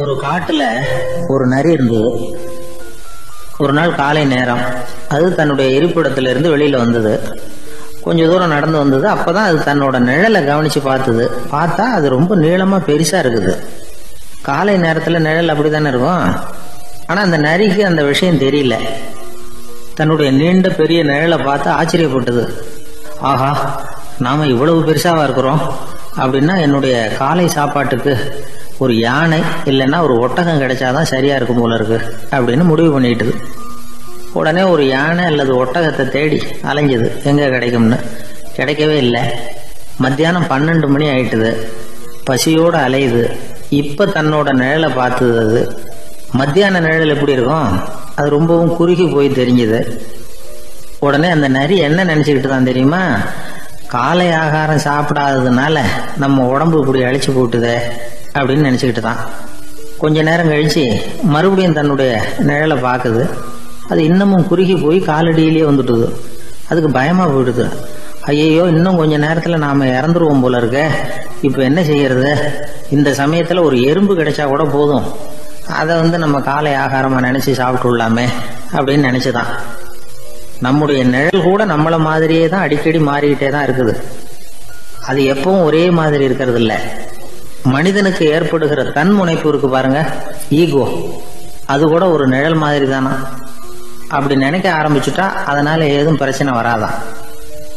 ஒரு காட்டுல ஒரு நரி இருந்தது. ஒரு நாள் காலை நேரம் அது தன்னுடைய இருப்பிடத்திலிருந்து வெளியில வந்தது. கொஞ்ச தூரம் நடந்து வந்தது. அப்பதான் அது தன்னோட நிழலை கவனிச்சு பார்த்தா அது ரொம்ப நீளமா பெருசா இருக்குது. காலை நேரத்துல நிழல் அப்படித்தானே இருக்கும். ஆனா அந்த நரிக்கு அந்த விஷயம் தெரியல. தன்னுடைய நீண்ட பெரிய நிழலை பார்த்து ஆச்சரியப்பட்டது. ஆஹா, நாம இவ்வளவு பெருசாவா இருக்கிறோம் அப்படின்னா என்னுடைய காலை சாப்பாட்டுக்கு ஒரு யானை இல்லைன்னா ஒரு ஒட்டகம் கிடைச்சாதான் சரியா இருக்கும் போல இருக்கு அப்படின்னு முடிவு பண்ணிட்டுது. உடனே ஒரு யானை அல்லது ஒட்டகத்தை தேடி அலைஞ்சது, எங்க கிடைக்கும்னு. கிடைக்கவே இல்லை. மத்தியானம் 12 மணி ஆயிட்டுது. பசியோடு அலையுது. இப்ப தன்னோட நிழலை பார்த்தது. அது மத்தியான நிழல் எப்படி இருக்கும், அது ரொம்பவும் குறுகி போய் தெரிஞ்சது. உடனே அந்த நரி என்ன நினைச்சுக்கிட்டு தான் தெரியுமா, காலை ஆகாரம் சாப்பிடாததுனால நம்ம உடம்பு இப்படி அழிச்சு போட்டுதே அப்படின்னு நினைச்சுக்கிட்டு தான். கொஞ்ச நேரம் கழிச்சு மறுபடியும் தன்னுடைய நிழலை பார்க்குது. அது இன்னமும் குறுகி போய் காலடியிலேயே வந்துட்டுது. அதுக்கு பயமா போயிடுது. ஐயோ, இன்னும் கொஞ்ச நேரத்துல நாம இறந்துருவோம் போல இருக்க. இப்ப என்ன செய்யறது? இந்த சமயத்துல ஒரு எறும்பு கிடைச்சா கூட போதும், அதை நம்ம காலை ஆகாரமா நினைச்சு சாப்பிட்டுள்ளாமே அப்படின்னு நினைச்சுதான். நம்முடைய நிழல் கூட நம்மள மாதிரியே தான் அடிக்கடி மாறிக்கிட்டே தான் இருக்குது. அது எப்பவும் ஒரே மாதிரி இருக்கிறது இல்ல. மனிதனுக்கு ஏற்படுகிற தன்முனைப்பு இருக்கு பாருங்க, ஈகோ, அது கூட ஒரு நிழல் மாதிரி தானா. அப்படி நினைக்க ஆரம்பிச்சுட்டா அதனால ஏதும் பிரச்சனை வராதான்.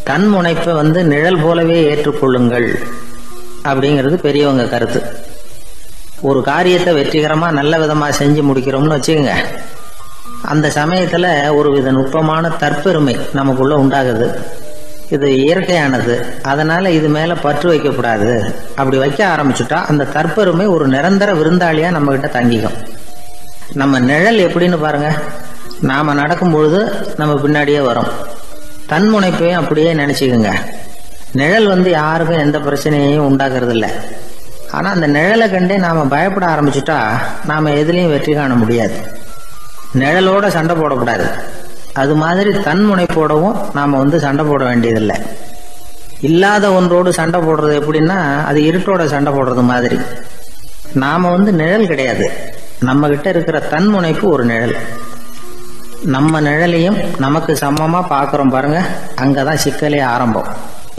தன்முனைப்பை நிழல் போலவே ஏற்றுக்கொள்ளுங்கள் அப்படிங்கிறது பெரியவங்க கருத்து. ஒரு காரியத்தை வெற்றிகரமா நல்ல விதமா செஞ்சு முடிக்கிறோம்னு வச்சுக்கோங்க. அந்த சமயத்துல ஒரு வித நுட்பமான தற்பெருமை நமக்குள்ள உண்டாகுது. இது இயற்கையானது, அதனால இது மேல பற்று வைக்கக்கூடாது. அப்படி வைக்க ஆரம்பிச்சுட்டா அந்த தற்பெருமை ஒரு நிரந்தர விருந்தாளியா நம்ம கிட்ட தங்கிக்கும். நம்ம நிழல் எப்படின்னு பாருங்க, நாம நடக்கும் பொழுது நம்ம பின்னாடியே வரும். தன்முனைப்பையும் அப்படியே நினைச்சுக்குங்க. நிழல் யாருக்கும் எந்த பிரச்சனையையும் உண்டாக்குறது இல்லை. ஆனா அந்த நிழலை கண்டே நாம பயப்பட ஆரம்பிச்சுட்டா நாம எதுலையும் வெற்றி காண முடியாது. நிழலோட சண்டை போடக்கூடாது. அது மாதிரி தன்முனைப்போடவும் நாம சண்டை போட வேண்டியதில்லை. இல்லாத ஒன்றோடு சண்டை போடுறது எப்படின்னா, அது இருட்டோட சண்டை போடுறது மாதிரி. நாம நிழல் கிடையாது. நம்ம கிட்ட இருக்கிற தன்முனைப்பு ஒரு நிழல். நம்ம நிழலையும் நமக்கு சமமா பாக்குறோம் பாருங்க, அங்கதான் சிக்கலே ஆரம்பம்.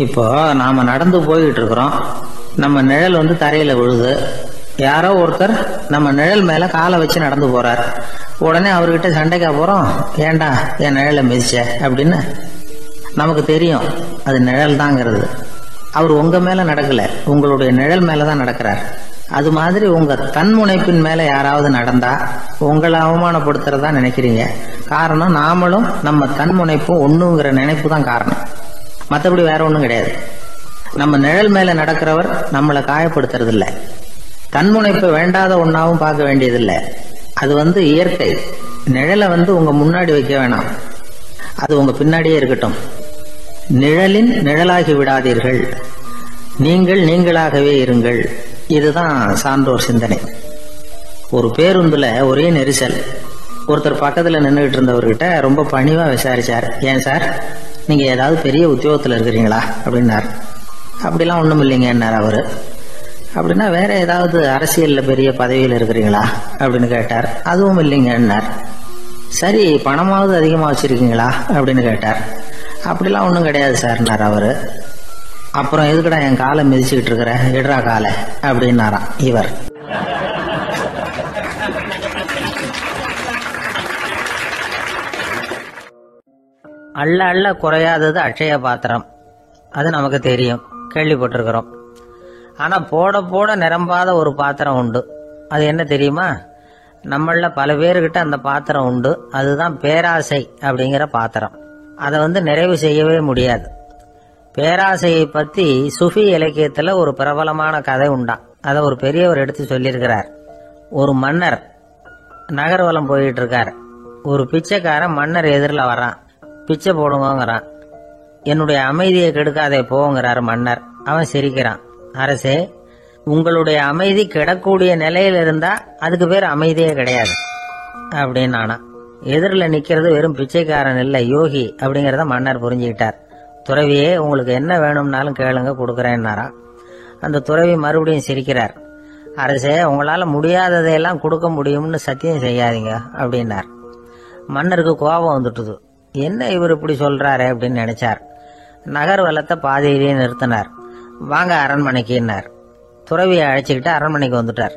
இப்போ நாம நடந்து போய்கிட்டு இருக்கிறோம். நம்ம நிழல் தரையில விழுது. யாரோ ஒருத்தர் நம்ம நிழல் மேல காலை வச்சு நடந்து போறார். உடனே அவர்கிட்ட சண்டைக்கா போறோம், ஏண்டா என் நிழலை மிதிச்ச அப்படின்னு. நமக்கு தெரியும் அது நிழல் தாங்கிறது. அவர் உங்க மேல நடக்கல, உங்களுடைய நிழல் மேலதான் நடக்கிறார். அது மாதிரி உங்க தன்முனைப்பின் மேல யாராவது நடந்தா உங்களை அவமானப்படுத்துறதா நினைக்கிறீங்க. காரணம், நாமளும் நம்ம தன்முனைப்பும் ஒண்ணுங்கிற நினைப்பு தான் காரணம். மற்றபடி வேற ஒண்ணும் கிடையாது. நம்ம நிழல் மேல நடக்கிறவர் நம்மளை காயப்படுத்துறது இல்லை. தன்முனைப்பை வேண்டாத ஒன்னாவும் பார்க்க வேண்டியதில்லை. அது இயற்கை. நிழலை உங்க முன்னாடி வைக்க வேணாம், அது உங்க பின்னாடியே இருக்கட்டும். நிழலின் நிழலாகி விடாதீர்கள், நீங்கள் நீங்களாகவே இருங்கள். இதுதான் சான்றோர் சிந்தனை. ஒரு பேருந்துல ஒரே நெரிசல். ஒருத்தர் பக்கத்துல நின்றுகிட்டு இருந்தவர்கிட்ட ரொம்ப பணிவா விசாரிச்சார், ஏன் சார், நீங்க ஏதாவது பெரிய உத்தியோகத்துல இருக்கிறீங்களா அப்படின்னார். அப்படிலாம் ஒண்ணும் இல்லைங்கன்னார் அவரு. அப்படின்னா வேற ஏதாவது அரசியல்ல பெரிய பதவியில் இருக்கிறீங்களா அப்படின்னு கேட்டார். அதுவும் இல்லைங்கன்னார். சரி, பணமாவது அதிகமா வச்சிருக்கீங்களா அப்படின்னு கேட்டார். அப்படிலாம் ஒன்றும் கிடையாது சார்னார் அவரு. அப்புறம் எதுக்குடா என் காலை மிதிச்சுக்கிட்டு இருக்கிற, இடரா காலை அப்படின்னாராம் இவர். அள்ள அள்ள குறையாதது அட்சய பாத்திரம், அது நமக்கு தெரியும், கேள்விப்பட்டிருக்கிறோம். ஆனா போட போட நிரம்பாத ஒரு பாத்திரம் உண்டு. அது என்ன தெரியுமா? நம்மள பல பேருக்கிட்ட அந்த பாத்திரம் உண்டு. அதுதான் பேராசை அப்படிங்கிற பாத்திரம். அதை நிறைவு செய்யவே முடியாது. பேராசையை பத்தி சுஃபி இலக்கியத்துல ஒரு பிரபலமான கதை உண்டாம். அதை ஒரு பெரியவர் எடுத்து சொல்லியிருக்கிறார். ஒரு மன்னர் நகர்வலம் போயிட்டு இருக்கார். ஒரு பிச்சைக்காரன் மன்னர் எதிரில் வர்றான். பிச்சை போடுங்கிறான். என்னுடைய அமைதியை கெடுக்காதே போங்கிறார் மன்னர். அவன் சிரிக்கிறான். அரசே, உங்களுடைய அமைதி கிடக்கூடிய நிலையில இருந்தா அதுக்கு பேர் அமைதியே கிடையாது அப்படின்னு. ஆனா எதிரில் நிக்கிறது வெறும் பிச்சைக்காரன் இல்ல, யோகி அப்படிங்கறத மன்னர் புரிஞ்சுக்கிட்டார். துறவியே, உங்களுக்கு என்ன வேணும்னாலும் கேளுங்க, கொடுக்கறேன்னாரா. அந்த துறவி மறுபடியும் சிரிக்கிறார். அரசே, உங்களால் முடியாததையெல்லாம் கொடுக்க முடியும்னு சத்தியம் செய்யாதீங்க அப்படின்னார். மன்னருக்கு கோபம் வந்துட்டுது. என்ன இவர் இப்படி சொல்றாரு அப்படின்னு நினைச்சார். நகர்வலத்தை பாதியிலேயே நிறுத்தினார். வாங்க அரண்மனைக்குன்னார். துறவியை அழைச்சிக்கிட்டு அரண்மனைக்கு வந்துட்டார்.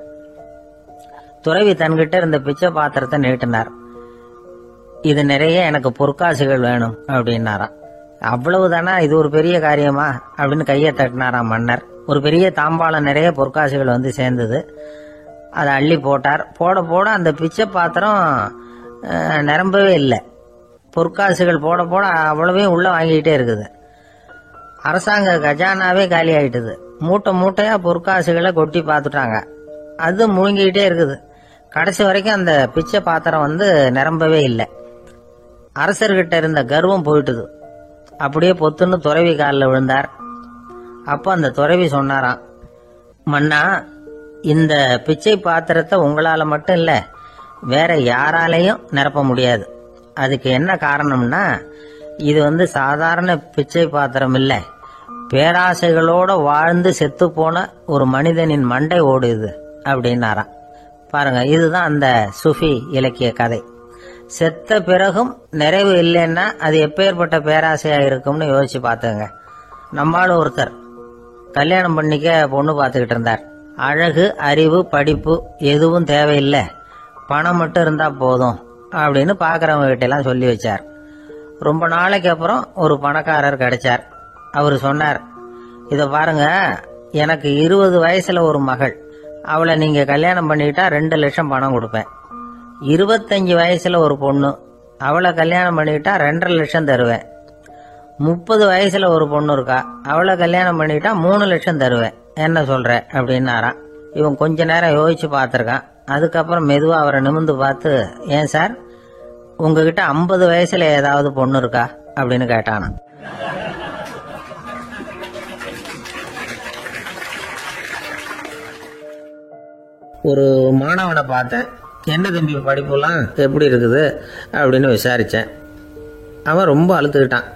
துறவி தன்கிட்ட இருந்த பிச்சை பாத்திரத்தை நீட்டினார். இது நிறைய எனக்கு பொற்காசுகள் வேணும் அப்படின்னாராம். அவ்வளவுதானா, இது ஒரு பெரிய காரியமா அப்படின்னு கையை தட்டினாராம் மன்னர். ஒரு பெரிய தாம்பாளம் நிறைய பொற்காசுகள் வந்து சேர்ந்தது. அதை அள்ளி போட்டார். போட போட அந்த பிச்சை பாத்திரம் நிரம்பவே இல்லை. பொற்காசுகள் போட போட அவ்வளவையும் உள்ள வாங்கிக்கிட்டே இருக்குது. அரசாங்க கஜானாவே காலி ஆயிட்டுது. மூட்டை மூட்டையா பொற்காசுகளை கொட்டி பார்த்துட்டாங்க. அது முழுங்கிக்கிட்டே இருக்குது. கடைசி வரைக்கும் அந்த பிச்சை பாத்திரம் வந்து நிரம்பவே இல்லை. அரசர்கிட்ட இருந்த கர்வம் போயிட்டுது. அப்படியே பொத்துன்னு துறவி காலில் விழுந்தார். அப்போ அந்த துறவி சொன்னாராம், மன்னா, இந்த பிச்சை பாத்திரத்தை உங்களால மட்டும் இல்ல, வேற யாராலையும் நிரப்ப முடியாது. அதுக்கு என்ன காரணம்னா, இது வந்து சாதாரண பிச்சை பாத்திரம் இல்லை, பேராசைகளோட வாழ்ந்து செத்து போன ஒரு மனிதனின் மண்டை ஓடுது அப்படின்னாராம். பாருங்க, இதுதான் அந்த சுஃபி இலக்கிய கதை. செத்த பிறகும் நிறைவு இல்லைன்னா அது எப்பேற்பட்ட பேராசையா இருக்கும்னு யோசிச்சு பார்த்துங்க. நம்மால ஒருத்தர் கல்யாணம் பண்ணிக்க பொண்ணு பார்த்துக்கிட்டு இருந்தார். அழகு, அறிவு, படிப்பு எதுவும் தேவையில்லை, பணம் மட்டும் இருந்தா போதும் அப்படின்னு பாக்குறவங்க கிட்ட எல்லாம் சொல்லி வச்சார். ரொம்ப நாளைக்கு அப்புறம் ஒரு பணக்காரர் கிடைச்சார். அவரு சொன்னார், இத பாருங்க, எனக்கு 20 வயசுல ஒரு மகள், அவளை நீங்க கல்யாணம் பண்ணிக்கிட்டா 2 லட்சம் பணம் கொடுப்பேன். 25 வயசுல ஒரு பொண்ணு, அவளை கல்யாணம் பண்ணிக்கிட்டா 2.5 லட்சம் தருவேன். 30 வயசுல ஒரு பொண்ணு இருக்கா, அவளை கல்யாணம் பண்ணிக்கிட்டா 3 லட்சம் தருவேன். என்ன சொல்ற அப்படின்னாராம். இவன் கொஞ்ச நேரம் யோசிச்சு பார்த்திருக்கான். அதுக்கப்புறம் மெதுவா அவரை நிமிர்ந்து பார்த்து, ஏன் சார், உங்ககிட்ட 50 வயசுல ஏதாவது பொண்ணு இருக்கா அப்படின்னு கேட்டானா. ஒரு மாணவனை பார்த்தேன். என்ன தம்பி படிப்புலாம் எப்படி இருக்குது அப்படின்னு விசாரித்தேன். அவன் ரொம்ப அழுத்துக்கிட்டான்.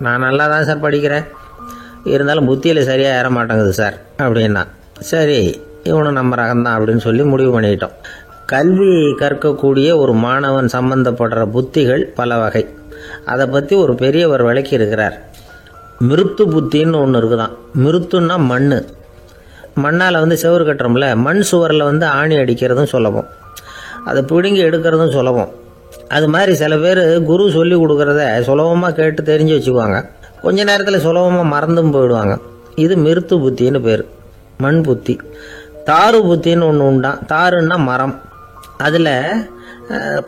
நான் நல்லா தான் சார் படிக்கிறேன், இருந்தாலும் புத்தியில் சரியாக ஏற மாட்டேங்குது சார் அப்படின்னா. சரி, இவனும் நம்ம ரகம்தான் அப்படின்னு சொல்லி முடிவு பண்ணிக்கிட்டோம். கல்வி கற்கக்கூடிய ஒரு மாணவன் சம்பந்தப்படுற புத்திகள் பல வகை. அதை பற்றி ஒரு பெரியவர் விளக்கி இருக்கிறார். மிருத்து புத்தின்னு ஒன்று இருக்குதான். மிருத்துன்னா மண். மண்ணால் வந்து செவுறு கட்டுறோம்ல, மண் சுவரில் வந்து ஆணி அடிக்கிறதும் சுலபம், அதை பிடுங்கி எடுக்கிறதும் சுலபம். அது மாதிரி சில பேர் குரு சொல்லி கொடுக்கறத சுலபமாக கேட்டு தெரிஞ்சு வச்சுக்குவாங்க, கொஞ்ச நேரத்தில் சுலபமாக மறந்தும் போயிடுவாங்க. இது மிருத்து புத்தின்னு பேர், மண் புத்தி. தாரு புத்தின்னு ஒன்று உண்டான். தாருன்னா மரம். அதில்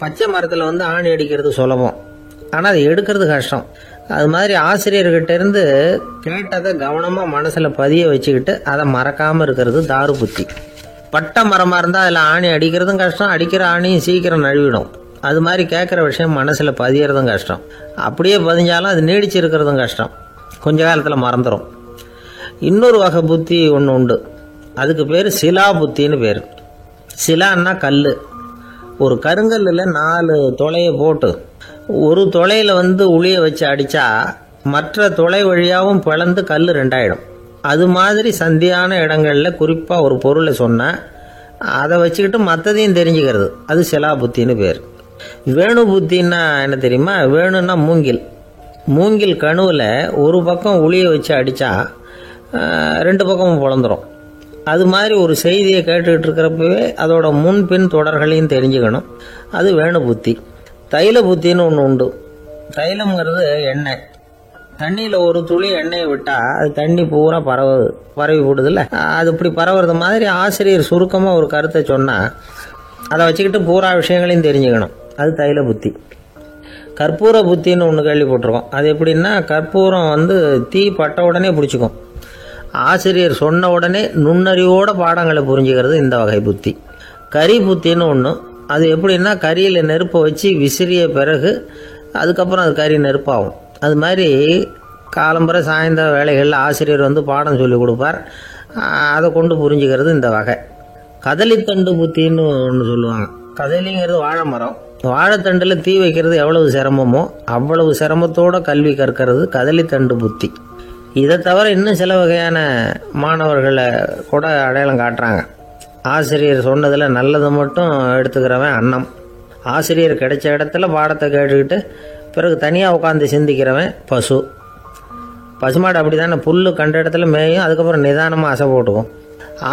பச்சை மரத்தில் வந்து ஆணி அடிக்கிறது சுலபம், ஆனால் அது எடுக்கிறது கஷ்டம். அது மாதிரி ஆசிரியர்கிட்ட இருந்து கேட்டதை கவனமாக மனசில் பதிய வச்சுக்கிட்டு அதை மறக்காமல் இருக்கிறது தாரு புத்தி. பட்டை மரமாக இருந்தால் அதில் ஆணி அடிக்கிறதும் கஷ்டம், அடிக்கிற ஆணியும் சீக்கிரம் நழுவிடும். அது மாதிரி கேட்குற விஷயம் மனசில் பதியறதும் கஷ்டம். அப்படியே பதிஞ்சாலும் அது நீடிச்சு இருக்கிறதும் கஷ்டம், கொஞ்ச காலத்தில் மறந்துடும். இன்னொரு வகை புத்தி ஒன்று உண்டு, அதுக்கு பேர் சிலா புத்தின்னு பேர். சிலான்னா கல். ஒரு கருங்கல்லில் 4 துளையை போட்டு ஒரு துளையில் வந்து உளிய வச்சு அடித்தா மற்ற துளை வழியாகவும் பிளந்து கல் 2 ஆயிடும். அது மாதிரி சந்தியான இடங்களில் குறிப்பாக ஒரு பொருளை சொன்னால் அதை வச்சுக்கிட்டு மற்றதையும் தெரிஞ்சுக்கிறது, அது சிலா புத்தின்னு பேர். வேணு புத்தின்னா என்ன தெரியுமா? வேணுன்னா மூங்கில். மூங்கில் கணுவில் ஒரு பக்கம் உளிய வச்சு அடித்தா 2 பக்கமும் பிளந்துடும். அது மாதிரி ஒரு செய்தியை கேட்டுக்கிட்டு இருக்கிறப்பவே அதோட முன்பின் தொடர்களையும் தெரிஞ்சுக்கணும், அது வேணு புத்தி. தைல புத்தின்னு ஒன்று உண்டு. தைலம்ங்கிறது எண்ணெய். தண்ணியில் ஒரு துளி எண்ணெயை விட்டால் அது தண்ணி பூரா பரவி போடுதில்ல, அது இப்படி பரவுறது மாதிரி ஆசிரியர் சுருக்கமாக ஒரு கருத்தை சொன்னால் அதை வச்சுக்கிட்டு பூரா விஷயங்களையும் தெரிஞ்சுக்கணும், அது தைல புத்தி. கற்பூர புத்தின்னு ஒன்று கேள்விப்பட்டிருக்கோம். அது எப்படின்னா, கற்பூரம் வந்து தீ பட்ட உடனே பிடிச்சிக்கும். ஆசிரியர் சொன்ன உடனே நுண்ணறிவோட பாடங்களை புரிஞ்சுக்கிறது இந்த வகை புத்தி. கரி புத்தின்னு ஒன்று. அது எப்படின்னா, கரியில் நெருப்பை வச்சு விசிறிய பிறகு அதுக்கப்புறம் அது கறி நெருப்பாகும். அது மாதிரி காலம்பரை சாயந்தர வேலைகளில் ஆசிரியர் வந்து பாடம் சொல்லி கொடுப்பார், அதை கொண்டு புரிஞ்சுக்கிறது இந்த வகை. கதலித்தண்டு புத்தின்னு ஒன்று சொல்லுவாங்க. கதலிங்கிறது வாழை மரம். வாழைத்தண்டில் தீ வைக்கிறது எவ்வளவு சிரமமோ அவ்வளவு சிரமத்தோட கல்வி கற்கிறது கதலித்தண்டு புத்தி. இதை தவிர இன்னும் சில வகையான மாணவர்களை கூட அடையாளம் காட்டுறாங்க. ஆசிரியர் சொன்னதில் நல்லது மட்டும் எடுத்துக்கிறவன் அன்னம். ஆசிரியர் கிடைச்ச இடத்துல பாடத்தை கேட்டுக்கிட்டு பிறகு தனியாக உட்காந்து சிந்திக்கிறவன் பசு. பசுமாடு அப்படி தானே, புல் கண்ட இடத்துல மேயும், அதுக்கப்புறம் நிதானமாக அசை போட்டுக்கும்.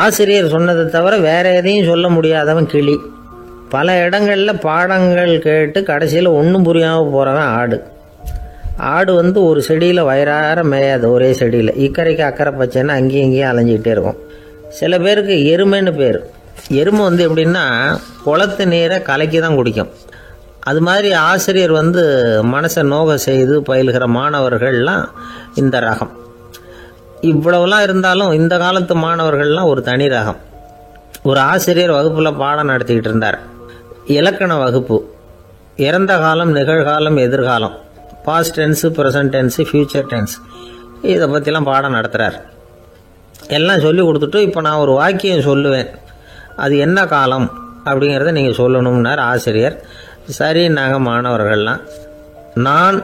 ஆசிரியர் சொன்னதை தவிர வேறு எதையும் சொல்ல முடியாதவன் கிளி. பல இடங்களில் பாடங்கள் கேட்டு கடைசியில் ஒன்றும் புரியாமல் போகிறவன் ஆடு. ஆடு ஒரு செடியில் வயிறார மேயாது, ஒரே செடியில் இக்கரைக்கு அக்கறை பச்சைன்னா அங்கேயும் இங்கேயும் அலைஞ்சிக்கிட்டே இருக்கும். சில பேருக்கு எருமைன்னு பேர். எருமை எப்படின்னா குளத்து நீரை கலக்கி தான் குடிக்கும். அது மாதிரி ஆசிரியர் மனசை நோக செய்து பயில்கிற மாணவர்கள்லாம் இந்த ரகம். இவ்வளவுலாம் இருந்தாலும் இந்த காலத்து மாணவர்கள்லாம் ஒரு தனி ரகம். ஒரு ஆசிரியர் வகுப்பில் பாடம் நடத்திக்கிட்டு இருந்தார். இலக்கண வகுப்பு. இறந்த காலம், நிகழ்காலம், எதிர்காலம், past tense, present tense, future tense, இதை பற்றிலாம் பாடம் நடத்துகிறார். எல்லாம் சொல்லி கொடுத்துட்டு இப்போ நான் ஒரு வாக்கியம் சொல்லுவேன், அது என்ன காலம் அப்படிங்கிறத நீங்கள் சொல்லணும்னார் ஆசிரியர். சரி, நாங்கள் மாணவர்கள்லாம், நான்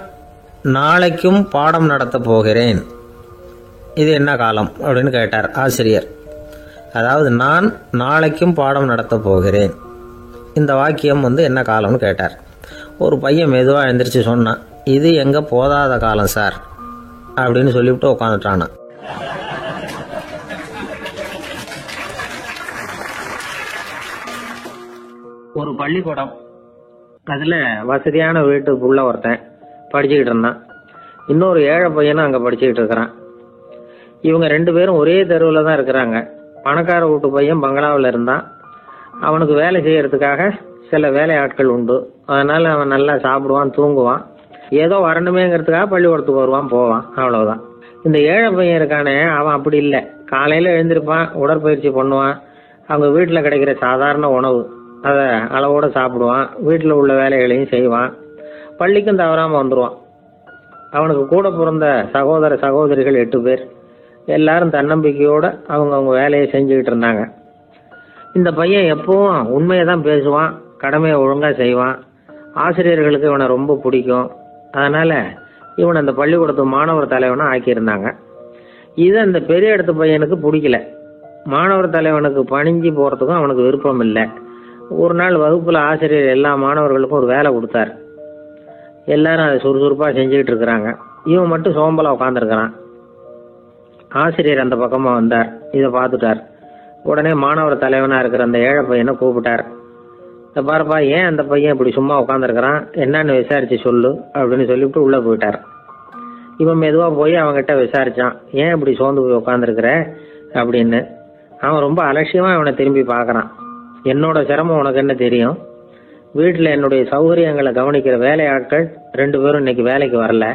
நாளைக்கும் பாடம் நடத்த போகிறேன், இது என்ன காலம் அப்படின்னு கேட்டார் ஆசிரியர். அதாவது நான் நாளைக்கும் பாடம் நடத்த போகிறேன், இந்த வாக்கியம் என்ன காலம்னு கேட்டார். ஒரு பையன் மெதுவாக எழுந்திரிச்சு சொன்னான், இது எங்கே போதாத காலம் சார் அப்படின்னு சொல்லிவிட்டு உட்காந்துட்டானா. ஒரு பள்ளிக்கூடம், அதில் வசதியான வீட்டுக்குள்ள ஒருத்தன் படிச்சுக்கிட்டு இருந்தான். இன்னொரு ஏழை பையனும் அங்கே படிச்சுக்கிட்டு இருக்கிறான். இவங்க 2 பேரும் ஒரே தெருவில் தான் இருக்கிறாங்க. பணக்கார வீட்டு பையன் பங்களாவில் இருந்தான். அவனுக்கு வேலை செய்யறதுக்காக சில வேலை ஆட்கள் உண்டு. அதனால அவன் நல்லா சாப்பிடுவான், தூங்குவான், ஏதோ வரணுமேங்கிறதுக்காக பள்ளிக்கூடத்துக்கு வருவான், போவான், அவ்வளவுதான். இந்த ஏழை பையன் இருக்கானே, அவன் அப்படி இல்லை. காலையில் எழுந்திருப்பான், உடற்பயிற்சி பண்ணுவான், அவங்க வீட்டில் கிடைக்கிற சாதாரண உணவு அதை அளவோடு சாப்பிடுவான், வீட்டில் உள்ள வேலைகளையும் செய்வான், பள்ளிக்கும் தவறாமல் வந்துடுவான். அவனுக்கு கூட பிறந்த சகோதர சகோதரிகள் 8 பேர். எல்லாரும் தன்னம்பிக்கையோடு அவங்க வேலையை செஞ்சுக்கிட்டு இருந்தாங்க. இந்த பையன் எப்பவும் உண்மையை தான் பேசுவான், கடமையை ஒழுங்காக செய்வான். ஆசிரியர்களுக்கு இவனை ரொம்ப பிடிக்கும். அதனால் இவனை அந்த பள்ளிக்கூடத்து மாணவர் தலைவனை ஆக்கியிருந்தாங்க. இது அந்த பெரிய இடத்து பையனுக்கு பிடிக்கல. மாணவர் தலைவனுக்கு பணிஞ்சு போகிறதுக்கும் அவனுக்கு விருப்பம் இல்லை. ஒரு நாள் வகுப்பில் ஆசிரியர் எல்லா மாணவர்களுக்கும் ஒரு வேலை கொடுத்தார். எல்லாரும் அதை சுறுசுறுப்பாக செஞ்சுக்கிட்டு இருக்கிறாங்க. இவன் மட்டும் சோம்பலாக உட்காந்துருக்கிறான். ஆசிரியர் அந்த பக்கமாக வந்தார், இதை பார்த்துட்டார். உடனே மாணவர் தலைவனாக இருக்கிற அந்த ஏழை பையனை கூப்பிட்டார். இந்த பாருப்பா, ஏன் அந்த பையன் இப்படி சும்மா உட்காந்துருக்கிறான், என்னன்னு விசாரிச்சு சொல்லு அப்படின்னு சொல்லிவிட்டு உள்ளே போயிட்டார். இவன் மெதுவாக போய் அவன்கிட்ட விசாரிச்சான், ஏன் இப்படி சோர்ந்து போய் உட்காந்துருக்கிற அப்படின்னு. அவன் ரொம்ப அலட்சியமாக அவனை திரும்பி பார்க்குறான். என்னோட சிரமம் உனக்கு என்ன தெரியும், வீட்டில் என்னுடைய சௌகரியங்களை கவனிக்கிற வேலை ஆட்கள் 2 பேரும் இன்னைக்கு வேலைக்கு வரல,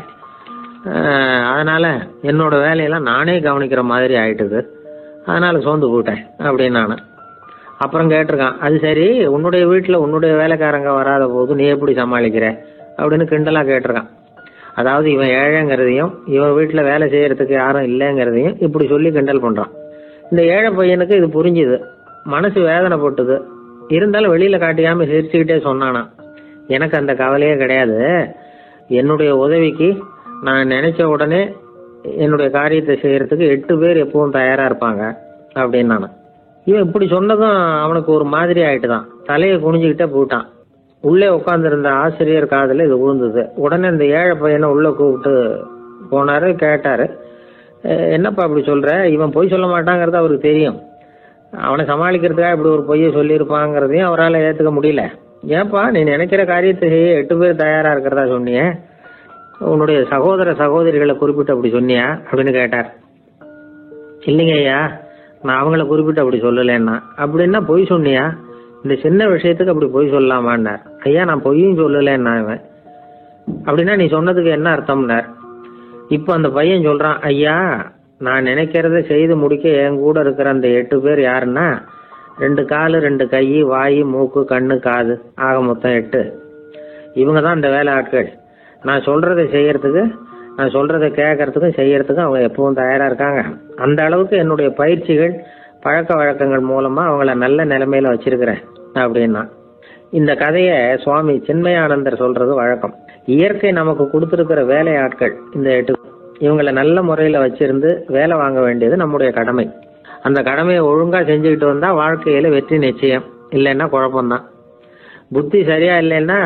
அதனால என்னோட வேலையெல்லாம் நானே கவனிக்கிற மாதிரி ஆயிட்டுது, அதனால சோர்ந்து போயிட்டேன் அப்படின்னு நான். அப்புறம் கேட்டிருக்கான், அது சரி, உன்னுடைய வீட்டில் உன்னுடைய வேலைக்காரங்க வராத போது நீ எப்படி சமாளிக்கிற அப்படின்னு கிண்டலாக கேட்டிருக்கான். அதாவது இவன் ஏழைங்கிறதையும் இவன் வீட்டில் வேலை செய்யறதுக்கு யாரும் இல்லைங்கிறதையும் இப்படி சொல்லி கிண்டல் பண்ணுறான். இந்த ஏழை பையனுக்கு இது புரிஞ்சுது, மனசு வேதனைப்பட்டது. இருந்தாலும் வெளியில காட்டிக்காம சிரிச்சுக்கிட்டே சொன்னானா, எனக்கு அந்த கவலையே கிடையாது, என்னுடைய உதவிக்கு நான் நினைச்ச உடனே என்னுடைய காரியத்தை செய்யறதுக்கு 8 பேர் எப்பவும் தயாரா இருப்பாங்க அப்படின்னு நானு. இவன் இப்படி சொன்னதும் அவனுக்கு ஒரு மாதிரி ஆயிட்டுதான், தலையை குனிஞ்சுக்கிட்டே போயிட்டான். உள்ளே உட்காந்துருந்த ஆசிரியர் காதுல இது விழுந்தது. உடனே இந்த ஏழை பையனை உள்ள கூப்பிட்டு போனாரு, கேட்டாரு, என்னப்பா இப்படி சொல்ற, இவன் பொய் சொல்ல மாட்டாங்கிறது அவருக்கு தெரியும், அவனை சமாளிக்கிறதுக்காக இப்படி ஒரு பொய்யை சொல்லியிருப்பாங்கிறதையும் அவரால் ஏற்றுக்க முடியல. ஏன்பா நீ நினைக்கிற காரியத்தை செய்ய 8 பேர் தயாரா இருக்கிறதா சொன்னிய, உன்னுடைய சகோதர சகோதரிகளை குறிப்பிட்டு அப்படி சொன்னியா அப்படின்னு கேட்டார். இல்லைங்க ஐயா, நான் அவங்கள குறிப்பிட்டு அப்படி சொல்லலைன்னா. அப்படின்னா பொய் சொன்னியா, இந்த சின்ன விஷயத்துக்கு அப்படி பொய் சொல்லலாமான்னார். ஐயா நான் பொய்யும் சொல்லலைன்னா. இவன் அப்படின்னா நீ சொன்னதுக்கு என்ன அர்த்தம்னார். இப்போ அந்த பையன் சொல்றான், ஐயா நான் நினைக்கிறத செய்து முடிக்க என் கூட இருக்கிற அந்த 8 பேர் யாருன்னா 2 காலு 2 கை, வாய், மூக்கு, கண்ணு, காது, ஆக மொத்தம் 8. இவங்க தான் இந்த வேலை ஆட்கள். நான் சொல்றதை செய்யறதுக்கு, நான் சொல்றதை கேட்கறதுக்கும் செய்யறதுக்கும் அவங்க எப்பவும் தயாரா இருக்காங்க. அந்த அளவுக்கு என்னுடைய பயிற்சிகள், பழக்க வழக்கங்கள் மூலமா அவங்கள நல்ல நிலைமையில வச்சிருக்கிறேன் அப்படின்னா. இந்த கதையை சுவாமி சின்மயானந்தர் சொல்றது வழக்கம். இயற்கை நமக்கு கொடுத்திருக்கிற வேலை ஆட்கள் இந்த 8. இவங்களை நல்ல முறையில வச்சிருந்து வேலை வாங்க வேண்டியது நம்முடைய கடமை. அந்த கடமையை ஒழுங்கா செஞ்சுக்கிட்டு வந்தா வாழ்க்கையில வெற்றி நிச்சயம், இல்லைன்னா குழப்பம்தான். புத்தி சரியா இல்லைன்னா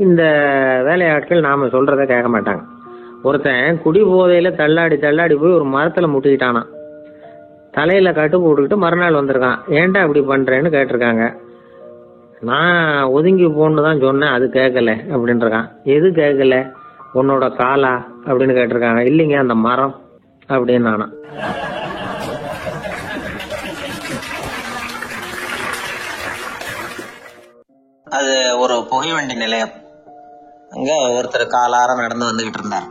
இந்த வேலையாட்கள் நாம சொல்றத கேட்க மாட்டாங்க. ஒருத்தன் குடி போதையில தள்ளாடி தள்ளாடி போய் ஒரு மரத்துல முட்டிக்கிட்டானா. தலையில கட்டு போட்டுக்கிட்டு மறுநாள் வந்திருக்கான். ஏன்டா இப்படி பண்றேன்னு கேட்டிருக்காங்க. நான் ஒதுங்கி போன்னு தான் சொன்னேன், அது கேட்கல அப்படின்றான். எது கேட்கல? உன்னோட காலா அப்படின்னு கேட்டிருக்காங்க. இல்லைங்க, அந்த மரம் அப்படின்னு நானா. அது ஒரு புகைவண்டி நிலையம். அங்க ஒருத்தர் காலார நடந்து வந்துகிட்டு இருந்தார்.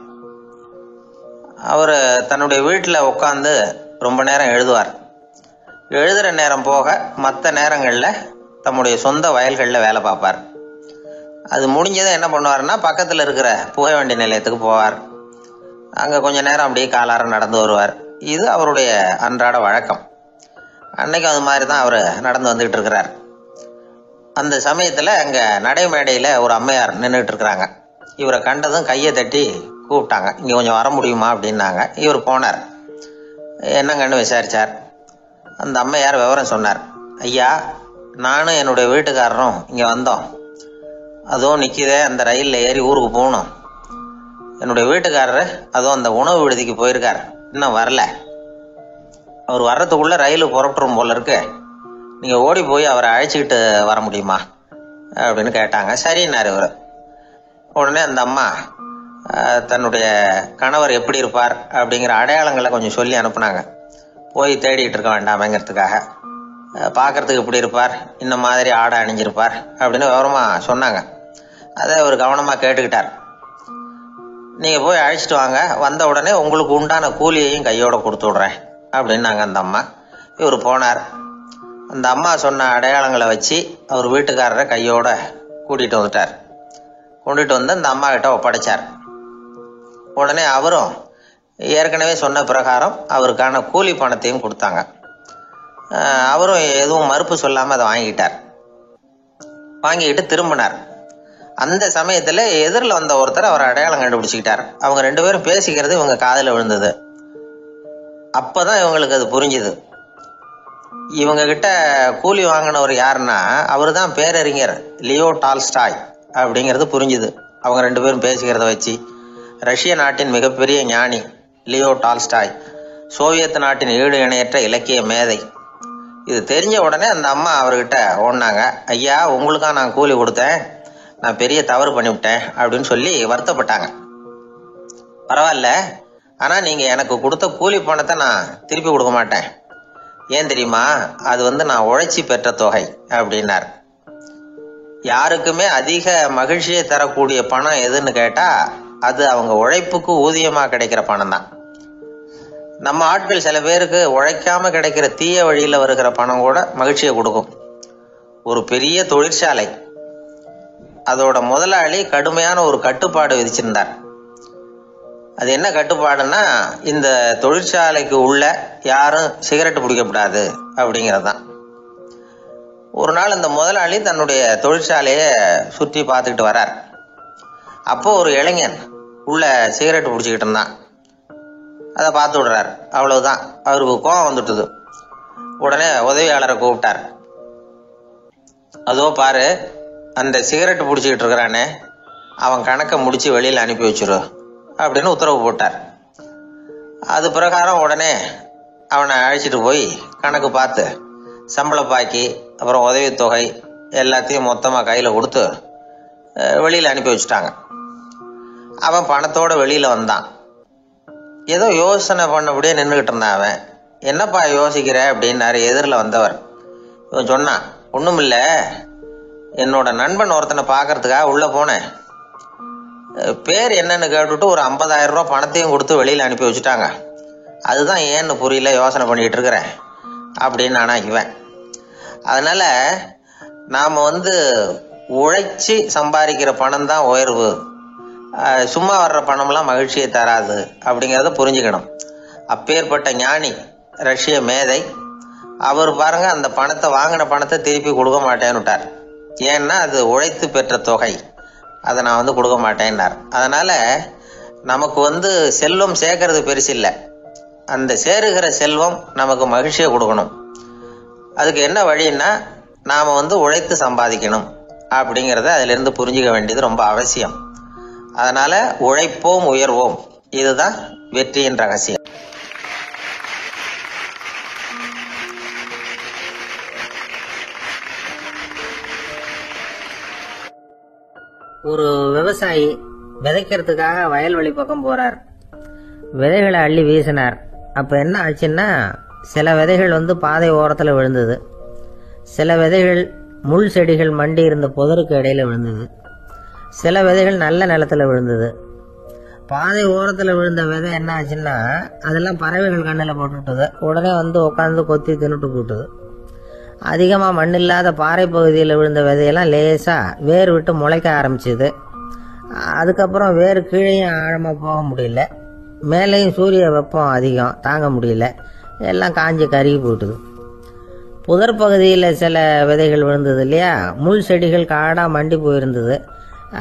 அவர் தன்னுடைய வீட்டில் உட்காந்து ரொம்ப நேரம் எழுதுவார். எழுதுகிற நேரம் போக மற்ற நேரங்களில் தம்முடைய சொந்த வயல்களில் வேலை பார்ப்பார். அது முடிஞ்சதை என்ன பண்ணுவார்னா பக்கத்தில் இருக்கிற புகைவண்டி நிலையத்துக்கு போவார். அங்கே கொஞ்ச நேரம் அப்படியே காலார நடந்து வருவார். இது அவருடைய அன்றாட வழக்கம். அன்னைக்கு அது மாதிரி தான் அவர் நடந்து வந்துகிட்டு இருக்கிறார். அந்த சமயத்தில் அங்கே நடைமேடையில் ஒரு அம்மையார் நின்றுட்டு இருக்கிறாங்க. இவரை கண்டதும் கையை தட்டி கூப்பிட்டாங்க. இங்கே கொஞ்சம் வர முடியுமா அப்படின்னாங்க. இவர் போனார். என்னங்கன்னு விசாரித்தார். அந்த அம்மையார் விவரம் சொன்னார். ஐயா, நானும் என்னுடைய வீட்டுக்காரரும் இங்கே வந்தோம். அதுவும் நிற்கிதே, அந்த ரயிலில் ஏறி ஊருக்கு போகணும். என்னுடைய வீட்டுக்காரர் அதுவும் அந்த உணவு விடுதிக்கு போயிருக்கார், இன்னும் வரல. அவர் வர்றதுக்குள்ளே ரயில் புறப்பட்டுரும் போல இருக்கு. நீங்கள் ஓடி போய் அவரை அழைச்சிக்கிட்டு வர முடியுமா அப்படின்னு கேட்டாங்க. சரின்னாரு இவர். உடனே அந்த அம்மா தன்னுடைய கணவர் எப்படி இருப்பார் அப்படிங்கிற அடையாளங்களை கொஞ்சம் சொல்லி அனுப்புனாங்க. போய் தேடிட்டு இருக்க வேண்டாமேங்கிறதுக்காக. பார்க்கறதுக்கு எப்படி இருப்பார், இந்த மாதிரி ஆடை அணிஞ்சிருப்பார் அப்படின்னு விவரமாக சொன்னாங்க. அதை அவர் கவனமாக கேட்டுக்கிட்டார். நீங்கள் போய் அழைச்சிட்டு வாங்க, வந்த உடனே உங்களுக்கு உண்டான கூலியையும் கையோட கொடுத்து விட்றேன் அப்படின்னாங்க அந்த அம்மா. இவர் போனார். அந்த அம்மா சொன்ன அடையாளங்களை வச்சு அவர் வீட்டுக்காரரை கையோட கூட்டிகிட்டு வந்துட்டார். கொண்டுட்டு வந்து அந்த அம்மா கிட்ட ஒப்படைச்சார். உடனே அவரும் ஏற்கனவே சொன்ன பிரகாரம் அவருக்கான கூலி பணத்தையும் கொடுத்தாங்க. அவரும் எதுவும் மறுப்பு சொல்லாமல் அதை வாங்கிக்கிட்டார். வாங்கிக்கிட்டு திரும்பினார். அந்த சமயத்தில் எதிரில் வந்த ஒருத்தர் அவர் அடையாளம் கண்டுபிடிச்சிக்கிட்டார். அவங்க ரெண்டு பேரும் பேசிக்கிறது இவங்க காதில் விழுந்தது. அப்போதான் இவங்களுக்கு அது புரிஞ்சுது. இவங்க கிட்ட கூலி வாங்கினவர் யாருன்னா அவர் தான் பேரறிஞர் லியோ டால்ஸ்டாய் அப்படிங்கிறது புரிஞ்சுது. அவங்க ரெண்டு பேரும் பேசிக்கிறத வச்சு ரஷ்ய நாட்டின் மிகப்பெரிய ஞானி லியோ டால்ஸ்டாய், சோவியத் நாட்டின் ஈடு இணையற்ற இலக்கிய மேதை. இது தெரிஞ்ச உடனே அந்த அம்மா அவர்கிட்ட ஓடினாங்க. ஐயா, உங்களுக்காக நான் கூலி கொடுத்தேன், நான் பெரிய தவறு பண்ணிவிட்டேன் அப்படின்னு சொல்லி வருத்தப்பட்டாங்க. பரவாயில்ல, ஆனால் நீங்கள் எனக்கு கொடுத்த கூலி பணத்தை நான் திருப்பி கொடுக்க மாட்டேன். ஏன் தெரியுமா? அது நான் உழைச்சி பெற்ற தொகை அப்படின்னார். யாருக்குமே அதிக மகிழ்ச்சியை தரக்கூடிய பணம் எதுன்னு கேட்டால் அது அவங்க உழைப்புக்கு ஊதியமாக கிடைக்கிற பணம் தான். நம்ம ஆட்கள் சில பேருக்கு உழைக்காம கிடைக்கிற தீய வழியில் வருகிற பணம் கூட மகிழ்ச்சியை கொடுக்கும். ஒரு பெரிய தொழிற்சாலை, அதோட முதலாளி கடுமையான ஒரு கட்டுப்பாடு விதிச்சிருந்தார். அது என்ன கட்டுப்பாடுன்னா, இந்த தொழிற்சாலைக்கு உள்ள யாரும் சிகரெட் பிடிக்கக்கூடாது அப்படிங்கிறது தான். ஒரு நாள் இந்த முதலாளி தன்னுடைய தொழிற்சாலையை சுற்றி பார்த்துக்கிட்டு வரார். அப்போ ஒரு இளைஞன் உள்ள சிகரெட் பிடிச்சிக்கிட்டு இருந்தான். அதை பார்த்து விடுறார். அவ்வளவுதான், அவருக்கு கோபம் வந்துட்டுது. உடனே உதவியாளரை கூப்பிட்டார். அதோ பாரு, அந்த சிகரெட் பிடிச்சிக்கிட்டு இருக்கிறானே, அவன் கணக்கை முடிச்சு வெளியில் அனுப்பி வச்சிரு அப்படின்னு உத்தரவு போட்டார். அது பிரகாரம் உடனே அவனை அழைச்சிட்டு போய் கணக்கு பார்த்து சம்பள பாக்கி அப்புறம் உதவித்தொகை எல்லாத்தையும் மொத்தமாக கையில் கொடுத்து வெளியில் அனுப்பி வச்சுட்டாங்க. அவன் பணத்தோடு வெளியில் வந்தான். ஏதோ யோசனை பண்ணபடியே நின்றுக்கிட்டு இருந்தான். அவன் என்னப்பா யோசிக்கிற அப்படின்னாரு எதிரில் வந்தவர். இவன் சொன்னான், ஒன்றும் இல்லை, என்னோட நண்பன் ஒருத்தனை பார்க்கறதுக்காக உள்ளே போனேன். பேர் என்னன்னு கேட்டுட்டு ஒரு 50,000 ரூபா பணத்தையும் கொடுத்து வெளியில் அனுப்பி வச்சுட்டாங்க. அதுதான் ஏன்னு புரியல, யோசனை பண்ணிக்கிட்டு இருக்கிறேன் அப்படின்னு நானா இவன். அதனால் நாம் உழைச்சி சம்பாதிக்கிற பணம் தான் உயர்வு, சும்மா வர்ற பணம்லாம் மகிழ்ச்சியை தராது அப்படிங்கிறத புரிஞ்சுக்கணும். அப்பேற்பட்ட ஞானி ரஷ்ய மேதை அவர் பாருங்க, அந்த பணத்தை வாங்கின பணத்தை திருப்பி கொடுக்க மாட்டேன்னு விட்டார். ஏன்னா அது உழைத்து பெற்ற தொகை, அதை நான் கொடுக்க மாட்டேன்னார். அதனால நமக்கு செல்வம் சேர்க்கறது பெருசு இல்லை, அந்த சேருகிற செல்வம் நமக்கு மகிழ்ச்சியை கொடுக்கணும். அதுக்கு என்ன வழின்னா நாம் உழைத்து சம்பாதிக்கணும் அப்படிங்கிறத அதிலிருந்து புரிஞ்சுக்க வேண்டியது ரொம்ப அவசியம். அதனால் உழைப்போம் உயர்வோம், இதுதான் வெற்றியின் ரகசியம். ஒரு விவசாயி விதைக்கிறதுக்காக வயல்வெளி பக்கம் போறார். விதைகளை அள்ளி வீசினார். அப்ப என்ன ஆச்சுன்னா, சில விதைகள் பாதை ஓரத்துல விழுந்தது, சில விதைகள் முள் செடிகள் மண்டி இருந்த புதருக்கு இடையில விழுந்தது, சில விதைகள் நல்ல நிலத்துல விழுந்தது. பாதை ஓரத்துல விழுந்த விதை என்ன ஆச்சுன்னா, அதெல்லாம் பறவைகள் கண்ணில் போட்டுவிட்டது. உடனே உட்காந்து கொத்தி தின்னுட்டு போட்டுது. அதிகமா மண் இல்லாத பாறை பகுதியில் விழுந்த விதையெல்லாம் லேசா வேர் விட்டு முளைக்க ஆரம்பிச்சுது. அதுக்கப்புறம் வேர் கீழேயும் ஆழமா போக முடியல, மேலேயும் சூரிய வெப்பம் அதிகம் தாங்க முடியல, எல்லாம் காஞ்சி கருகி போட்டுது. புதர் பகுதியில் சில விதைகள் விழுந்தது இல்லையா, முள் செடிகள் காடாக மண்டி போயிருந்தது.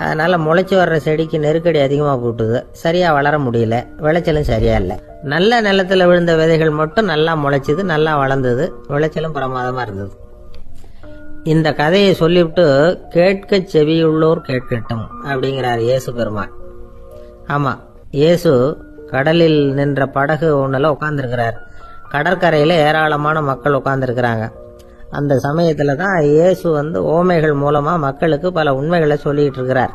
அதனால முளைச்சி வர்ற செடிக்கு நெருக்கடி அதிகமாக போட்டுது, சரியா வளர முடியல, விளைச்சலும் சரியா இல்லை. நல்ல நிலத்துல விழுந்த விதைகள் மட்டும் நல்லா முளைச்சிது, நல்லா வளர்ந்தது, விளைச்சலும் பிரமாதமா இருந்தது. இந்த கதையை சொல்லிவிட்டு கேட்க செவியுள்ளோர் கேட்கட்டும் அப்படிங்கிறார் இயேசு பெருமான். ஆமா, இயேசு கடலில் நின்ற படகு ஒண்ணுல உட்கார்ந்துருக்கிறார். கடற்கரையில ஏராளமான மக்கள் உட்கார்ந்துருக்கிறாங்க. அந்த சமயத்துல தான் இயேசு ஓமைகள் மூலமா மக்களுக்கு பல உண்மைகளை சொல்லிட்டு இருக்கிறார்.